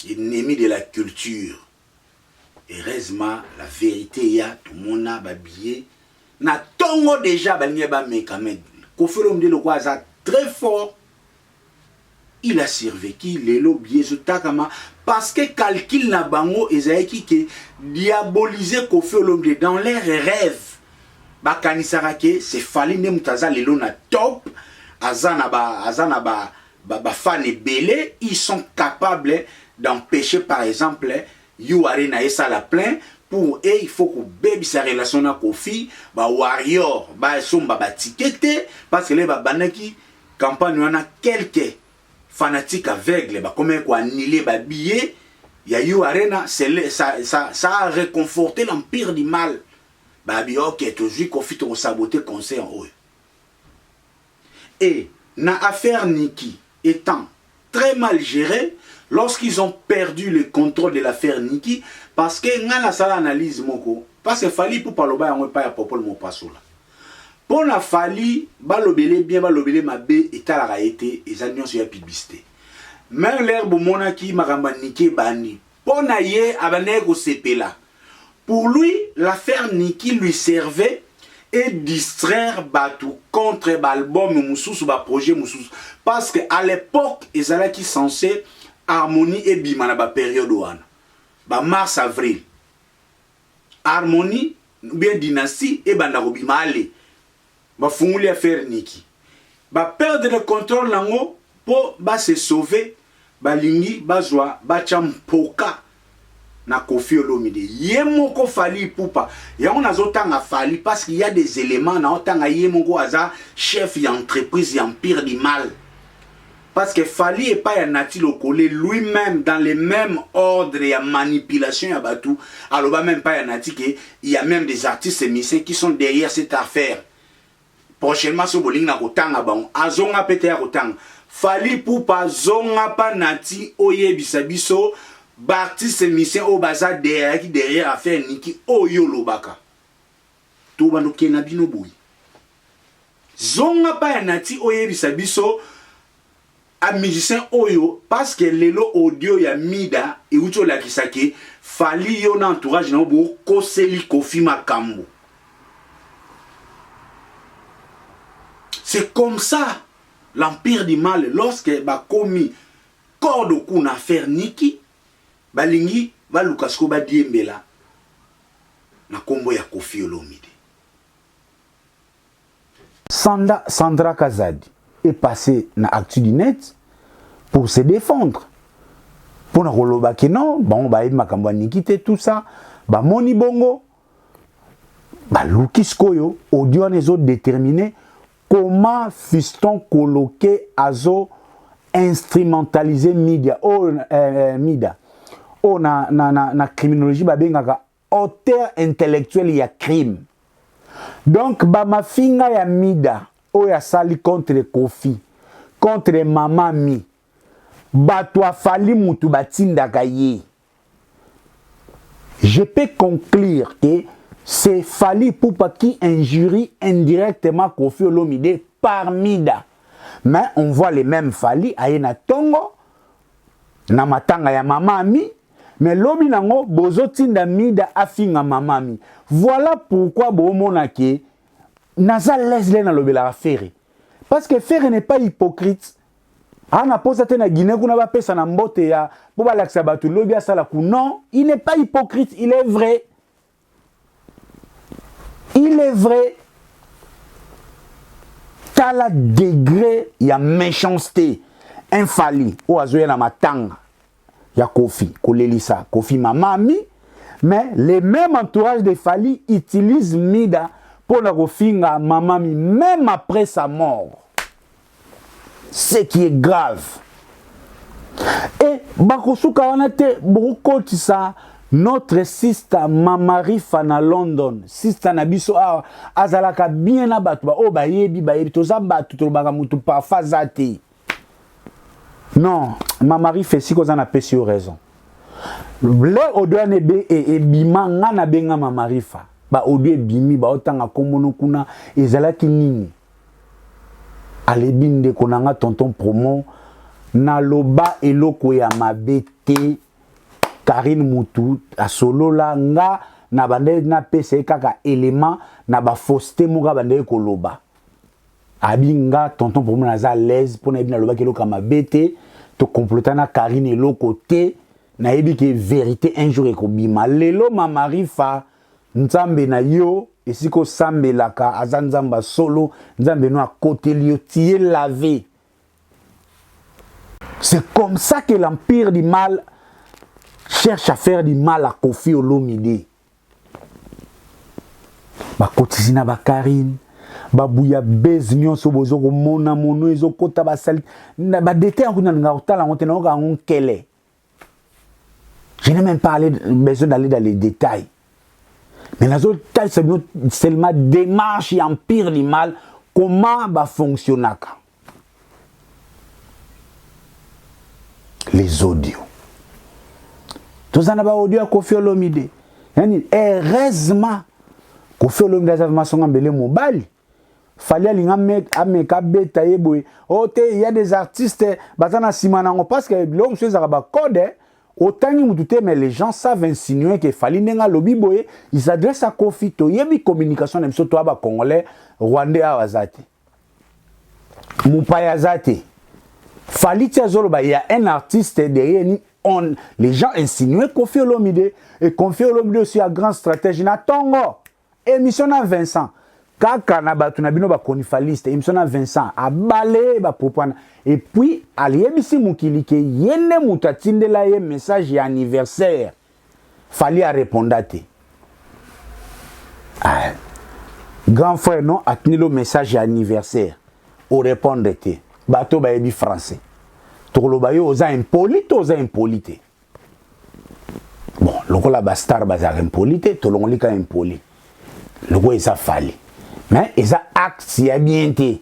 [SPEAKER 1] ennemis de la culture. Heureusement, la vérité, il y a tout le monde a babillé. Na tongo déjà, il ba mekamed. Kofi Olomide le quoi très fort. Il a survécu, l'élo biais takama parce que calcul na bango ezaiki que diaboliser Kofi Olomide dans leurs rêves. Bakanisara ke c'est Fali ne mutaza l'élo na top. Azana ba fan belé, ils sont capables d'empêcher par exemple You Arena et ça la plein pour et il faut que baby sa relation na Kofi ba warrior ba somba ba tickete parce que les banaki campagne on a quelques fanatiques aveugles ba comme quoi annuler ba billet ya You Arena c'est ça a réconforté l'empire du mal ba bi OK toujours Kofi to saboter concert en haut. Et la affaire Niki étant très mal gérée, lorsqu'ils ont perdu le contrôle de l'affaire Niki, parce que dans la salle analyse moko, parce que Fali pour parler on pas ya popol mo pasola. Pour la Fali, balobele bien balobele mabe etala été et anions sur la publicité. Même l'herbe monaki maramba Niki bani. Pour naye abane ko sepela. Pour lui, l'affaire Niki lui servait et distraire Batou contre l'album Moussous ou le projet Moussous. Parce qu'à l'époque, ils allaient qui censé Harmonie et Bima dans la période ouana. Mars-avril. Harmonie, bien Dynastie et Bandaro Bima allez. Funguli à faire Niki. Perdre le contrôle lango pour se sauver. Lingi, Bazwa, Bachampoka. Na Kofi Olomide yemoko Fali poupa ya on azotanga Fali parce qu'il y a des éléments na otanga yemoko aza chef d'entreprise empire du mal parce que Fali est pas un nati lokole lui-même dans les mêmes ordres et manipulation ya batou alors même pas un nati que il y a même des artistes musiciens qui sont derrière cette affaire prochainement so boling na kotanga bon azonga pete ya kotanga Fali poupa zonga pa nati oyebisa biso Baptiste Mission au bazar derrière affaire Niki Oyo Lobaka. Tout bando kena bino boui. Zonga pa nati oye bisabiso a musicien Oyo parce que lelo audio ya Mida et uto la kisake Fali yo na entourage na bo koseli Kofi Makambo. C'est comme ça l'empire du mal lorsque ba commis corps de coup na affaire Niki balingi ba Lukasko ba diembela na kombo ya Kofi Olomide. Sandra Kazadi est passée na Actu du Net pour se défendre. Pour na koloba ke non, bon ba makambo Niki te tout ça, ba moni bongo ba Lukisko yo audio nezo déterminer comment fiston coloqué azo instrumentaliser media mida. Oh na criminologie ba bengaka auteur intellectuel ya crime. Donc ba mafinga ya Mida o ya sali contre Kofi, contre Mama Mi. Bato Fali mutu batindaka ye.
[SPEAKER 2] je peux conclure que c'est Fally Ipupa qui injurie indirectement Koffi Olomide par Mida. Mais on voit les mêmes Fally aye na tongo na matanga ya mamami, mais lobi nango bozo tinda Mida afinga mamami. Voilà pourquoi bomona ke naza lesle na lobela Ferré. Parce que Ferré n'est pas hypocrite. Ana posa te na Guinée kuna ba pesa na mbote ya po ba laksa batu lobi asala ku. Non, il n'est pas hypocrite, il est vrai. Il est vrai. Tala degré ya méchanceté un Fally o azoya na matanga ya Koffi kolelisa Koffi mamami, mais les mêmes entourages de Fally utilisent Mida pour la kofinga mamami même après sa mort. Ce qui est grave. Et bakosuka wana te bokotisa notre sister Mamarifa na London, sister na biso azalaka bien na batu ba o bayebi toza batu to baka mutu parfois zate. Non, Mamarifa si ko za na pesi yo raison. Le odwane be e bima nga na benga Mamarifa. Ba odwe bimi ba otanga komono kuna ezalaki nini? Alebinde konanga tonton promo na loba eloko ya mabete Karine Moutou a solo la nga na bande na pese kaka élément na ba fausseté muka bande ko loba abinga tonton promo na za l'aise pour na bina loba keloko mabete to comploter na Karine eloko te na yebi ke vérité un jour ekobima lelo Mamarifa nzambe na yo esiko sambelaka azanzamba solo nzambe no à côté liyo tie lavé. C'est comme ça que l'empire du mal cherche à faire du mal à Koffi Olomide. Bakotisina ba Karine babuya bez nyonso bozo ko mona mono ezo kota basali na ba déter kuna nga otala ngotena oka ngonkele. Je n'ai même pas besoin d'aller dans les détails. Mais les autres, c'est seulement démarche et empire du mal, comment va fonctionner. Les audios. Tous en avez audio à Koffi Olomide. Heureusement, Koffi Olomide a fait un mobile. Fallait aller à beta yeboy. Oh, il y a des artistes, bazana simanango parce que l'homme se zaba code. Autant mais les gens savent insinuer que Fally Nenga Lobi Boye, ils s'adressent à Koffi. Il y a une communication, même surtout à Congolais, Rwandais à Wazate. Moupaya Zate. Fally Tiazoloba, il y a un artiste derrière, les gens insinuent Koffi Olomide. Et Koffi Olomide aussi a grand stratège. Na Tongo, émission à Vincent. Kaka na batu na bino ba konifaliste émission na Vincent a balé ba propana et puis aliebisi mukili ke yene mutatinde la ye message ya anniversaire Fally a répondate grand frère non atni le message ya anniversaire au répondre te bato ba yebi français to lo ba yo oza impolite bon lokola ba star ba za impolite to longolika impoli loko eza Fally. Mais ils ont acte bien été.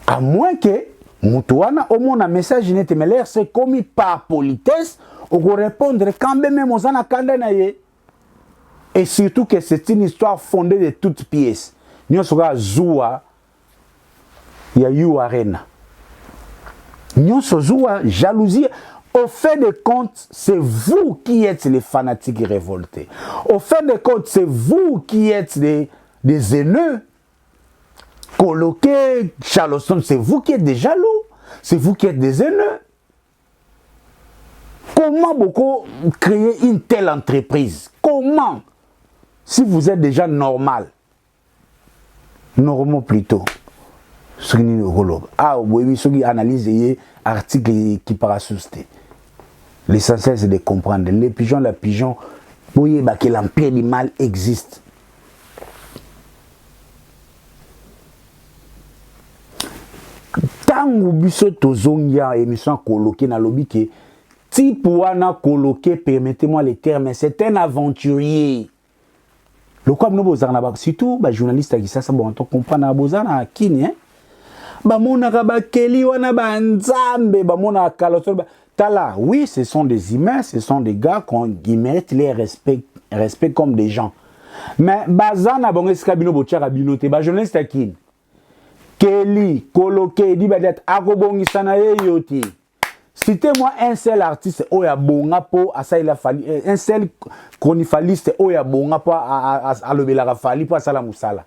[SPEAKER 2] À moins que Moutouana au moins un message net mais l'air c'est commis par politesse ou répondre quand même aux anakandanaye. Et surtout que c'est une histoire fondée de toutes pièces. Nous sommes Zoua, il y a eu Arena. Nous sommes Zoua, jalousie. Au fait de compte, c'est vous qui êtes les fanatiques révoltés. Au fait de compte, c'est vous qui êtes des haineux, coloqués, Charleston, c'est vous qui êtes des jaloux, c'est vous qui êtes des haineux. Comment beaucoup créer une telle entreprise? Comment? Si vous êtes déjà normal, normaux plutôt. Ah oui, ceux qui analysent article qui parasusté. L'essentiel c'est de comprendre. Les pigeons, la pigeon, vous voyez que l'empire du mal existe. Tango biso tozongia émission coloqué na lobby que type wana coloqué, permettez-moi les termes, c'est un aventurier. Le quoi nous bozana ba surtout ba journaliste qui ça bon on comprend na bozana kini hein. Ba mona ka ba keli wana ba nzambe ba mona kaloso Tala, oui, ce sont des humains, ce sont des gars qui méritent les respect comme des gens. Mais bazana bon eskabino bochara binote ba journaliste akin. Kelly, Koloke, di badet akobongisa na ye yoti. Citez-moi un seul artiste oya bonga po asa il a fallu un seul chronifaliste oya bonga po a lobela fali po asala musala.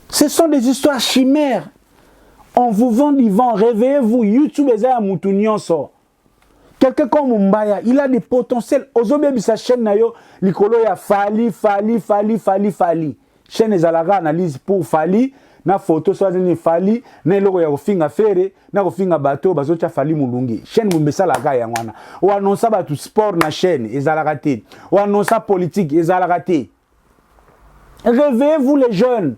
[SPEAKER 2] Ce sont des histoires chimères. On vous vend du vent, réveillez-vous. YouTube est à Moutounionso. Quelqu'un comme Mumbaya, il a des potentiels. Ozobe sa chaîne nayo, likolo ya fali. Chaîne ezalaga analyse pour fali, na photo soit ni fali, na loko ya kofinga fere, na kofinga bateau bazocha fali mulungi. Chaîne mumbesa la ga yangwana. O annonce ba tout sport na chaîne ezalaga te. O annonce politique ezalaga te. Réveillez-vous les jeunes.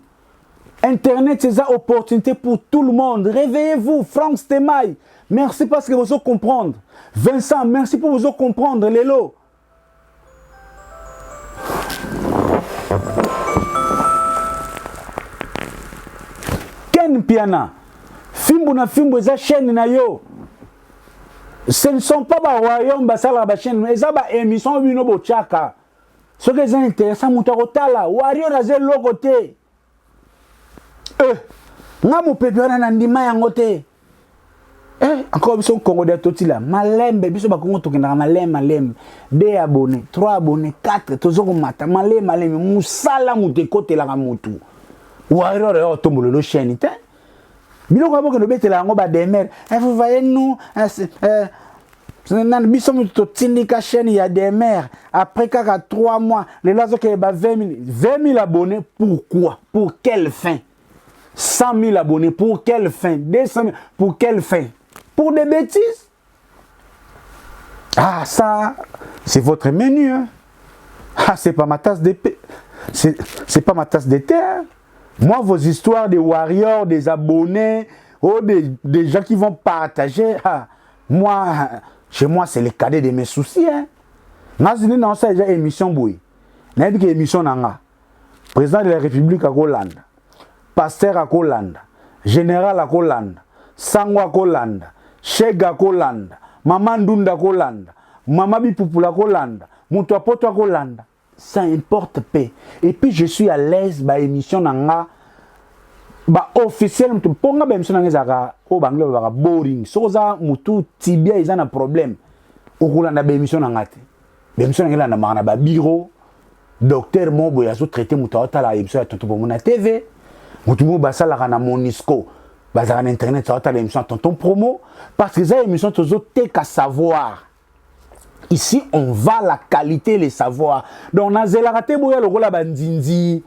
[SPEAKER 2] Internet, c'est une opportunité pour tout le monde. Réveillez-vous. Franck Stemaille, merci parce que vous allez comprendre. Vincent, merci pour vous comprendre. Lélo. Ken Piana. Fimbo na fimbo, eza chaîne na yo. Ce ne sont pas ba royaume basala ba chaîne, eza ba émission bino bo chaka. Ce qui est intéressant, mutakotala, wario na ze lokote. Nga mopepe wana na ndima yango te. Encore biso Congo de Totila, malembe biso ba Congo tokendaka malembe. 2 abonnés, 3 abonnés, 4 tozoko mata malembe musala mutekotelaka mutu. Wairo yo tombololo chaîne te. Biloko boko no betela yango ba demer. Vous voyez nous biso mutu tindika chaîne ya demer après 3 mois, les lazo ke ba 20 000 abonnés pourquoi? Pour quelle fin? 100 000 abonnés, pour quelle fin? 200 000, pour quelle fin? Pour des bêtises? Ah, ça, c'est votre menu. Hein? Ah, c'est pas ma tasse de thé. C'est pas ma tasse de thé. Hein? Moi, vos histoires des warriors, des abonnés, oh, des gens qui vont partager, ah, moi, chez moi, c'est le cadet de mes soucis. Hein? Nous avons déjà émission bouille. Nous avons dit émission nanga. Président de la République à Hollande. Pasteur à Hollande, général à Hollande, Sangwa à Hollande, Cheikh à Hollande, Maman Dunda à Hollande, Maman Bipupula à Hollande, Moutoapoto à Hollande. Ça importe peu. Et puis je suis à l'aise, bah émission nanga, bah officiel, ponga bah émission nanga zaka, au Bangla bah boring. Soza mutu tibia ils ont un problème. Au Hollande bah émission nanga te. Bah émission nanga na marana bah bureau, docteur Mobo yazo traité mutaota la émission ya tonto pour mon TV. Mutumo basala na Monisco, basala na internet, ça va l'émission tonton promo, parce que ça émission toujours t'es qu'à savoir. Ici on va la qualité les savoirs. Donc na zelaraté boya le rola bandinzi,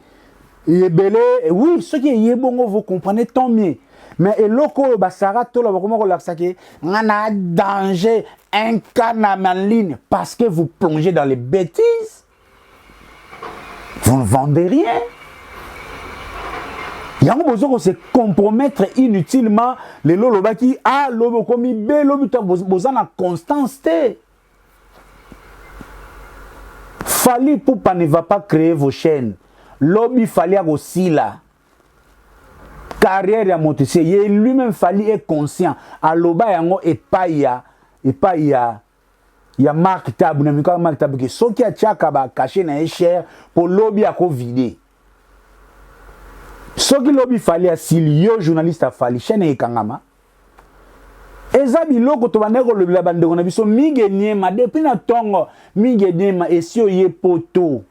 [SPEAKER 2] yebele, oui ce qui est yebongo vous comprenez tant mieux. Mais et loko basara to la comment relaxa que ngana danger incarne en ligne parce que vous plongez dans les bêtises. Vous ne vendez rien. Yango bozo se compromettre inutilement les lolobaki a lobo komi be lobuta bozana constance te. Fali Poupa ne va pas créer vos chaînes. Lobby Fali aussi là. Carrière à Montessier, il lui-même Fali est conscient. A loba yango et pas ya Mark Tab na mika Mark Tab que so qui a tchaka ba caché na cher pour lobby à ko vider. Ce qui lobby fallait asili yo journaliste a fali chaîne e kangama eza biloko to bandeko lobby la bandeko na biso mige niema depuis na tongo mige niema esio ye poto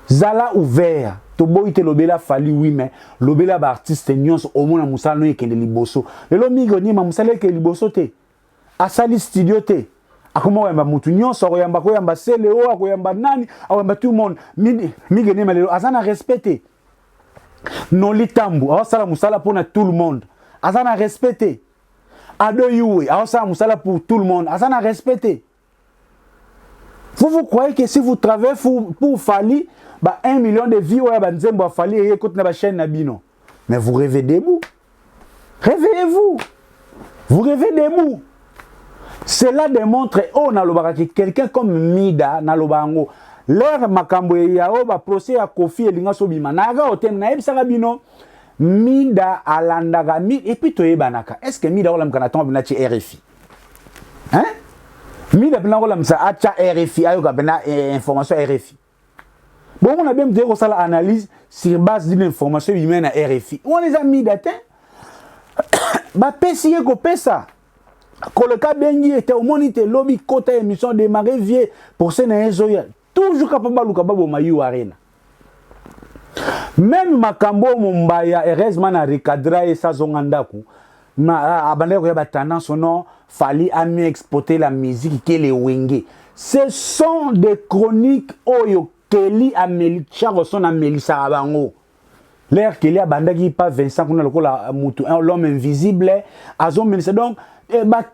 [SPEAKER 2] zala ouvert to boite lobby la fali oui mais lobby la ba artiste nyonso au mona musala no ekende liboso lelo mige niema musala ke liboso te asali studio te akoma yamba mutu nyonso akoyamba ko yamba seleo akoyamba nani akoyamba tout le monde mige niema lelo azana respecté. Non litambu, alors ça la musala pour tout le monde. Azana respecté. Ado yui, alors ça la musala pour tout le monde. Azana respecté. Vous croyez que si vous travaillez pour Fali, bah 1 million de vies ouais bah nzembo Fali et écoute na ba chaîne nabino. Mais vous rêvez debout. Réveillez-vous. Vous rêvez debout. Cela démontre oh na lobaka quelqu'un comme Mida na lobango. L'air makambo ya ba procès à Kofi elinga sobima naga otem na ebisaka bino Mida alandaka et puis toye banaka. Est-ce que Mida olam kanaton bina ci RFI? Hein? Mida bina olam sa acha RFI ayoka bina information RFI. Bon, on a bien dit que la analyse sur base d'une information humaine à RFI. On les a mis d'attente. Bah, pessier ko pesa. Koloka bengi était au moniteur lobby côté émission démarrer vieux pour ce n'est toujours capable de luka mayu arena. Même makambo mumbaya heureusement na recadra et sa zongandaku. Na abandé ko ya tendance non fallait à mieux exporter la musique que les wenge. Ce sont des chroniques oyo Kelly Ameli Charlson Ameli Sarabango. L'air Kelly a bandagi pas Vincent qu'on a le l'homme invisible azon ministre donc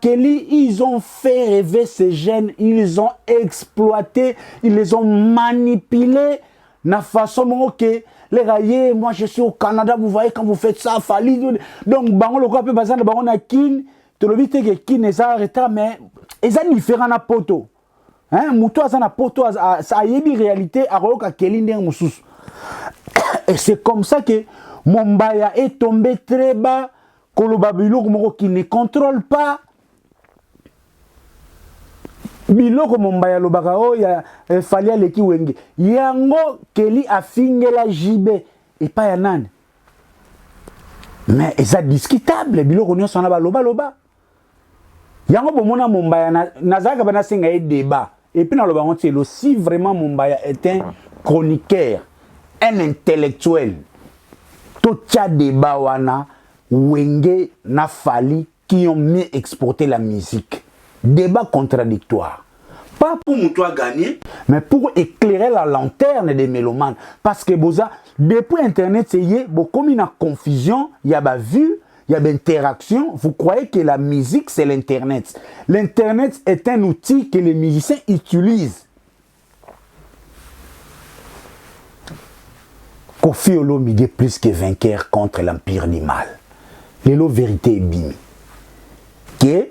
[SPEAKER 2] Kelly ils ont fait rêver ces jeunes, ils ont exploité, ils les ont manipulés na façon que les raillés moi je suis au Canada vous voyez quand vous faites ça fali donc bango le quoi peut bazan bango na kin to le vite que kin est arrêté mais ils ont différent na poto. Hein, Moutou a na poto ça y est une réalité à Roka Kelly Moussous. Et c'est comme ça que Mombaya est tombé très bas, Koloba Biloko qui ne contrôle pas. Biloko Mombaya Lobakao, il fallait les Kiwenge. Yango Kelly a fingé la JB et pas Yanan. Mais c'est discutable, Biloko Nyon Sanaba Loba. Yango Bomona Mombaya Nazaka Bana Senga et débat. Et puis dans le bas, si vraiment Mombaya est un chroniqueur, un intellectuel, tout ça débat wana, Wenge na Fali qui ont mieux exporté la musique. Débat contradictoire. Pas pour Moutoua gagner, mais pour éclairer la lanterne des mélomanes. Parce que Boza, depuis Internet, c'est y comme une confusion, il y a ba vue. Il y a des interactions. Vous croyez que la musique, c'est l'Internet. L'Internet est un outil que les musiciens utilisent. Kofi Olomide est plus que vainqueur contre l'empire du mal. L'élo vérité est bimi. Que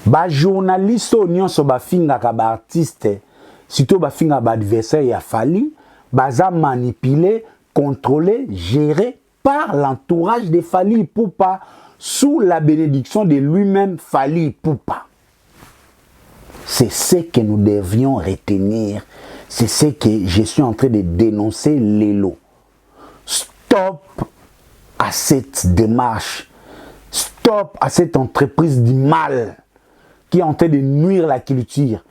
[SPEAKER 2] ba journaliste union so ba finga ka ba artiste, surtout ba finga ba adversaire ya fali, baza manipuler, contrôler, gérer par l'entourage de Fali Ipupa sous la bénédiction de lui-même Fali Ipupa. C'est ce que nous devions retenir. C'est ce que je suis en train de dénoncer Lélo. Stop à cette démarche. Stop à cette entreprise du mal qui est en train de nuire la culture.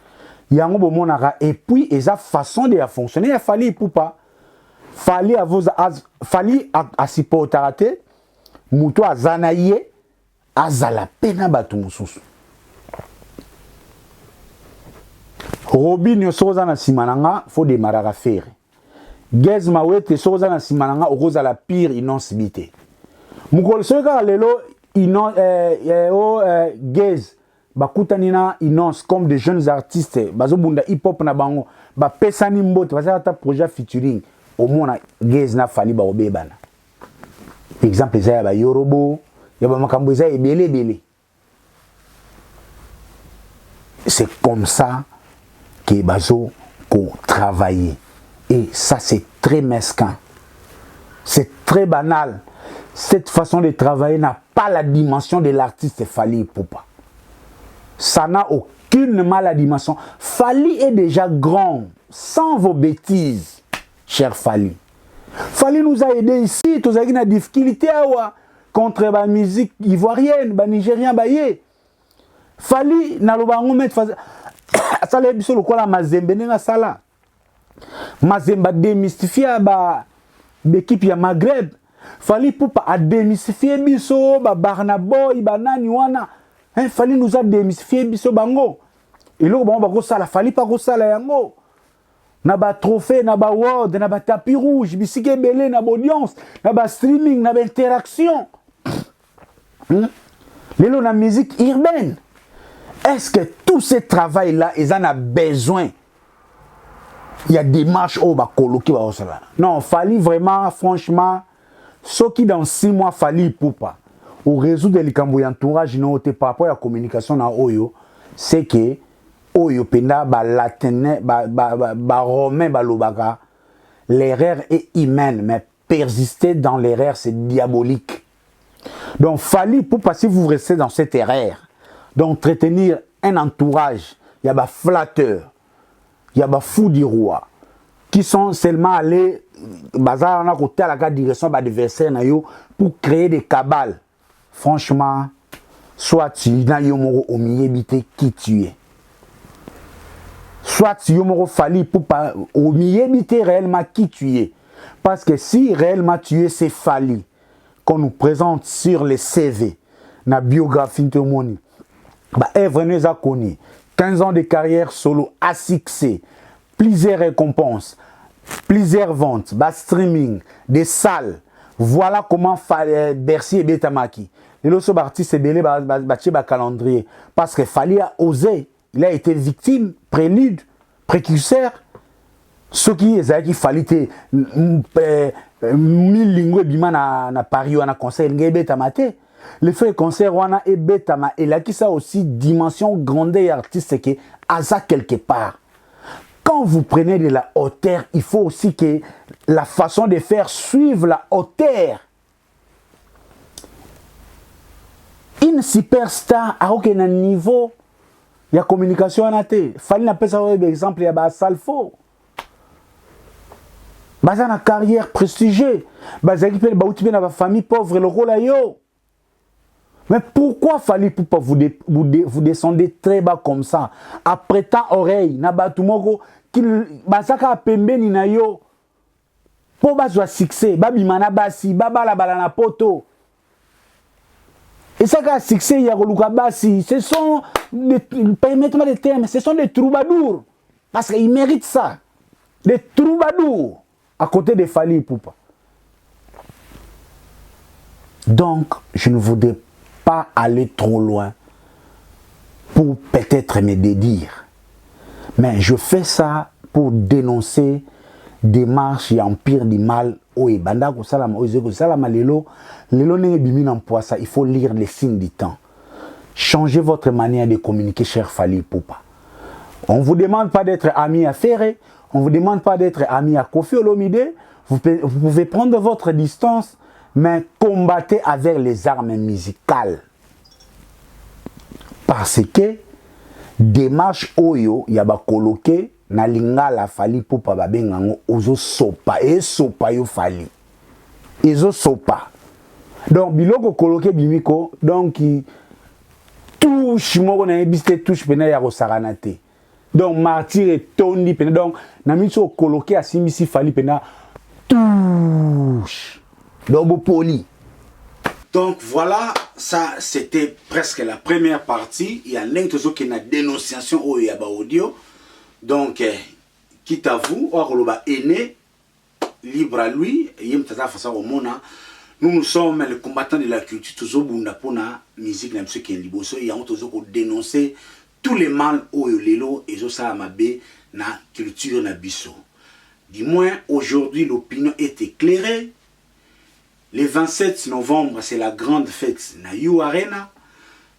[SPEAKER 2] Et puis, et sa façon de fonctionner, il a Fali Ipupa. Fali a sipotarate muto azanaye azala pena batu mususu Robin soza na simananga faut démarrer à faire Gez mawete soza na simananga okoza la pire inonsibité mukolo soka lelo Gez bakutani na inons comme des jeunes artistes bazobunda hip hop na bango ba pesani mbote bazata projet featuring au moins Gez na Fali ba obebana exemple ça ba Yorobo ya ba makambo za ebele c'est comme ça que bazo ko travailler et ça c'est très mesquin, c'est très banal. Cette façon de travailler n'a pas la dimension de l'artiste Fali Ipupa. Ça n'a aucune dimension. Fali est déjà grand sans vos bêtises. Cher Fali. Fali nous a aidé ici, nous a eu une difficulté contre la musique ivoirienne, la nigérienne. Fali n'a pas eu ça le biso lokola mazembe nenga sala. Mazemba démystifier l'équipe ya Maghreb. Fali Ipupa a démystifié biso Barnaboy banani wana. Fali nous a démystifié biso bango. Et là bon ba sala Fali pa ko sala yango. Na ba trophée, na ba award, na ba tapis rouge, bisike belé, na ba audience, na ba streaming, na ba interaction. Lélo na musique urbaine. Est-ce que tout ce travail-là, ils en ont besoin? Il y a des marches au bas coloqué. Non, Fali vraiment, franchement, ce qui dans 6 mois, Fali Ipupa, au réseau de l'Ikambo entourage, non, par rapport à la communication dans Oyo, c'est que Oyo penda ba latin ba romain ba lobaka l'erreur est humaine mais persister dans l'erreur, c'est diabolique. Donc, Fally Ipupa, si vous restez dans cette erreur, d'entretenir un entourage, il y a des flatteurs, il y a des fous du roi, qui sont seulement allés bazar on a côté à la direction d'adversaire pour créer des cabales. Franchement, soit tu n'as au milieu qui tu es. Soit tu as Fally Ipupa au milieu réellement qui tu es. Parce que si réellement tu es c'est Fally qu'on nous présente sur les CV, na biographie de Moni, bah Evrenes a connu 15 ans de carrière solo à succès, plusieurs récompenses, plusieurs ventes, bah streaming, des salles. Voilà comment Bercy et Betamaki. Les autres artistes c'est belé bah calendrier parce que Fally a osé, il a été victime, prélude, précurseur. Ce qui est Fally te 1000 lingwe bima na Paris wana concert ngai Betamate. Le fait concert wana et Betama et là qui ça aussi dimension grandeur artiste que asa quelque part. Quand vous prenez de la hauteur, il faut aussi que la façon de faire suive la hauteur. Une superstar a aucun niveau, il y a communication à naté. Fally n'a pas ça exemple, il y a ba salfo. Baza na carrière prestigieuse, baza qui peut ba outi na famille pauvre le rôle yo. Mais pourquoi Fally Ipupa vous descendez très bas comme ça? Après tant oreille, na batumoko qui basaka pembeni na yo. Po bazwa succès, babimana basi, babala bala na poto. Et ça ka succès ya koluka basi, ce sont permettez-moi des termes, ce sont des troubadours parce qu'ils méritent ça. Des troubadours à côté de Fally Ipupa. Donc, je ne voudrais pas aller trop loin pour peut-être me dédire. Mais je fais ça pour dénoncer des marches et empire du mal. Il faut lire les signes du temps. Changez votre manière de communiquer, cher Fally Ipupa. On ne vous demande pas d'être ami à Ferré, on ne vous demande pas d'être ami à Koffi Olomide. Vous pouvez prendre votre distance, mais combattez avec les armes musicales. Parce que démarche oyo yaba coloqué na lingala Fally Ipupa babengango ozo sopa et sopa yo Fally. Ezo sopa. Donc biloko coloqué bimiko donc touche moko na ebiste touche pena ya rosaranate. Donc martyr et tondi pena donc na miso coloqué asimisi Fally pena touche. Donc poli.
[SPEAKER 1] Donc voilà, ça c'était presque la première partie. Il y a l'intention qui est la dénonciation au yaba audio. Donc, quitte à vous, Orloba aîné, libre à lui, nous sommes les combattants de la culture, toujours bunda pour la musique, la musique qui est libre. Il y a toujours dénoncer tous les mal au lelo et ça amabe na culture na biso. Du moins, aujourd'hui, l'opinion est éclairée. Le 27 novembre, c'est la grande fête na You Arena.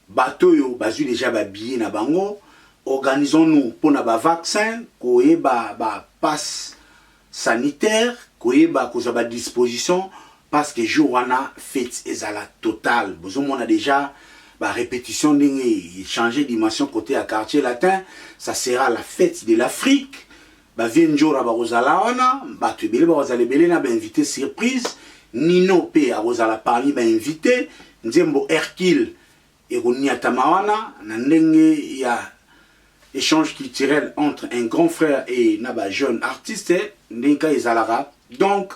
[SPEAKER 1] Bato yo bazu déjà ba billet na bango. Organisons-nous pour na ba vaccin, koye ba passe sanitaire, koye ba koza ba disposition parce que jour wana fête ezala totale. Besoin on a déjà ba répétition d'engue changer dimension côté à quartier latin, ça sera la fête de l'Afrique. Ba vienjora ba rozala wana, ba tubele ba rozale belé na ba invité surprise. Nino P a Rosala parmi m'a invité, Nzembo Hercule et Rounia Tamawana, il y a échange culturel entre un grand frère et un jeune artiste, Nenka et Zalara. Donc,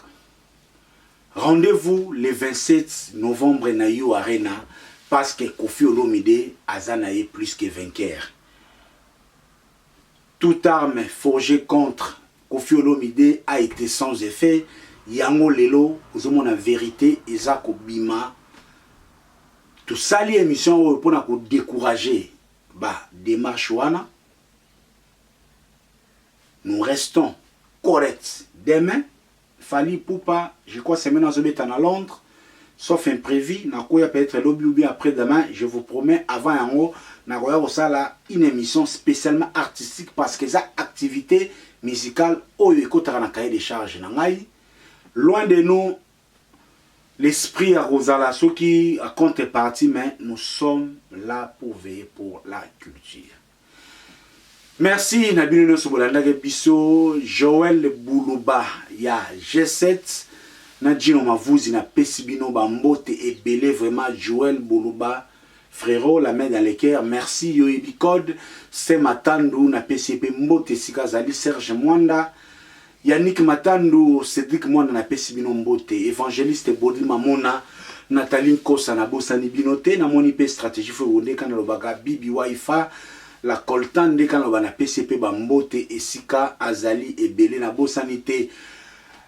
[SPEAKER 1] rendez-vous le 27 novembre na You Arena parce que Koffi Olomide Azanaye plus que vainqueur. Toute arme forgée contre Koffi Olomide a été sans effet. Yango lelo, vous avez la vérité, Ezako Bima. Tout ça, l'émission pour nous décourager. Bah, démarche wana. Nous restons corrects. Demain, Fally Ipupa, je crois que c'est maintenant à Londres. Sauf imprévu, na koya peut-être lobby ou bien après-demain, je vous promets, avant en haut, na koya osala une émission spécialement artistique parce que ça activité musicale, oyo ekotaka na cahier des charges na ngai. Loin de nous, l'esprit à Rosala, ceux qui a contrepartie, mais nous sommes là pour veiller pour la culture. Merci Nabino Sobolanda Biso, Joël Boulouba, ya G7, Nadjino Mavuzi na Pesibino Bambote et Belé, vraiment Joël Boulouba, frérot, la main dans les cœurs, merci Yoebi Code, c'est Matandu na PCP Mbote Sikazali, Serge Mwanda, Yannick Matandu, Cédric Mwanda na Pesibino Mbote, évangéliste Bodi Mamona, Nathalie Kosa na Bosani Binote, na Monipe stratégie Fouronde, Kanalobaga, Bibi Waifa, la coltan de quand on va PCP Bambote et Sika Azali et Belé na Bosanité.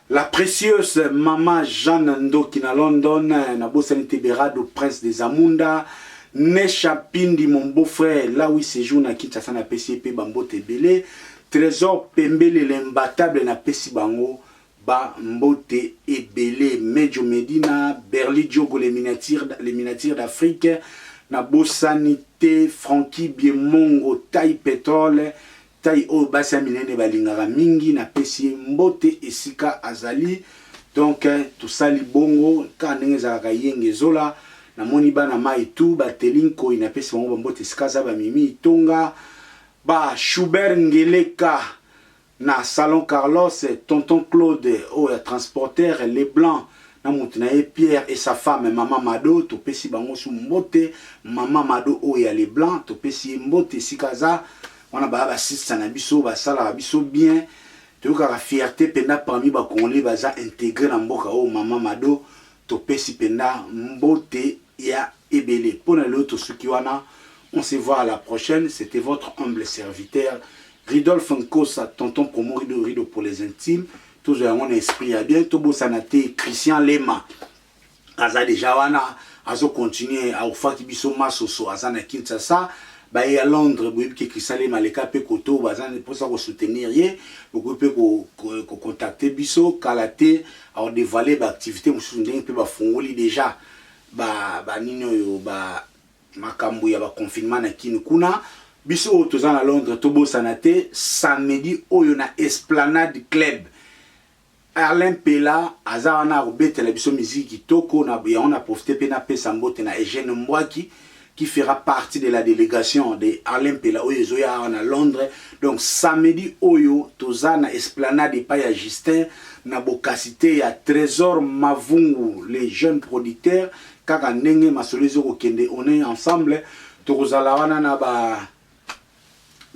[SPEAKER 1] La précieuse maman Jeanne Ndo qui na London na Bosanité Berado Prince des Amunda. Nesha Pindi mon beau-frère là où il séjourne na Kinshasa na PCP Bambote et Belé. Trésor Pembele l'imbattable na Pessi Bango Bambote et Belé. Medjo Medina Berli Diogo les miniatures d'Afrique. Na Bosanité, Francky Biemongo, Taille Pétrole, Taille O Bassaminene Balingara Mingi, na Pessi Mbote et Sika Azali. Donc, tout ça, Libongo, quand on est Zola, na Moniba na Maitu, Batelinko, il n'a pas si on Mbote Skaza, Bamimi, Tonga, Ba Schubert Ngeleka, na Salon Carlos, Tonton Claude, oh, transporteur, les Blancs. Pierre et sa femme Maman Mado to pesi bango su mbote Maman Mado o ya les blancs to pesi mbote sikaza wana ba sisa na biso ba sala biso bien to ka fierté penda parmi ba congolais baza intégré na mboka o Maman Mado to pesi penda mbote ya ebele pona l'autre suki wana. On se voit à la prochaine. C'était votre humble serviteur Ridolphe Nkosa, tonton promo rido pour les intimes. Tous mon esprit à bientôt Bosanate Christian Lema aza déjà wana azo continuer à ofaki biso masoso azana Kinshasa ba ya Londres boyebi ke Christian Lema leka pe koto bazana pour ça ko soutenir ye beaucoup pe ko contacter biso kalate a dévoiler ba activité mususu ndenge pe ba fongoli déjà ba nino yo ba makambo ya ba confinement na kini kuna biso tozana Londres to Bosanate samedi oyo na Esplanade Club. Alain Pela, Azarana Robé, télévision musique, Toko, on a profité de Pesambote na Eugène Mwaki, qui fera partie de la délégation de Alain Pela, Oyo à Londres. Donc samedi, Oyo, Tozana Esplanade et Paya Justin, Nabokasité, à Trésor Mavungu, les jeunes producteurs, Kaka Nenge, Masolizo Okende, on est ensemble, Tozalawana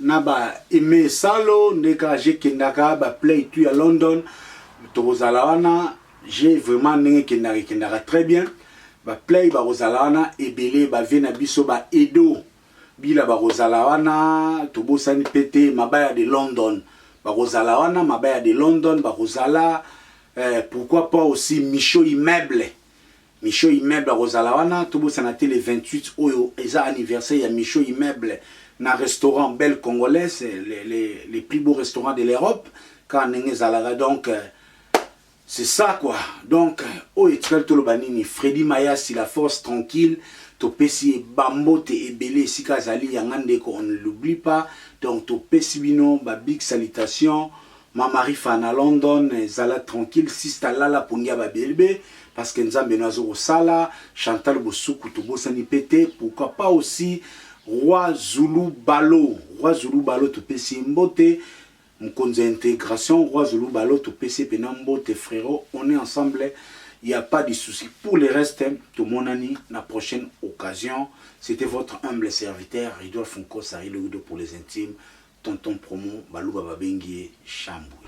[SPEAKER 1] Naba Aimé Salo, Neka Jekendaka, Play Tu à London. Torozalawana, j'ai vraiment n'engé kendara très bien. Ba play ba Rosalawana et belé ba vena biso ba edo. Bila ba Rosalawana, Tobosani pété mabaya de London. Ba Rosalawana, mabaya de London, ba Rosala. Pourquoi pas aussi Michaud Immeuble. Michaud Immeuble à Rosalawana, Tobosanate le 28 oyo, eza anniversaire ya Michaud Immeuble. Na restaurant Belle Congolais, les plus beaux restaurants de l'Europe. Quand n'engé zalaga donc. C'est ça quoi. Donc, Etrel Tolobanini, Freddy Mayas, la force tranquille, Topesi Bambote et Belé, Sikazali, Yangandeko, on ne l'oublie pas. Donc, Topesi Bino, big salutation. Mamari Fana London, Zala tranquille, Sista Lala Pungia Babelbe, parce que Nzambe Noazo Sala, Chantal Bosuku, Tobosani Pété, pourquoi pas aussi Roi Zulu Balo, Topesi Mbote. Mkonze intégration, Roi Zulu Balo, to PC Penambo, tes frérots, on est ensemble, il n'y a pas de souci. Pour le reste, tout mon ami, la prochaine occasion, c'était votre humble serviteur, Ridolphe Nkosa, pour les intimes, tonton promo, Balou Bababengi, Chambou.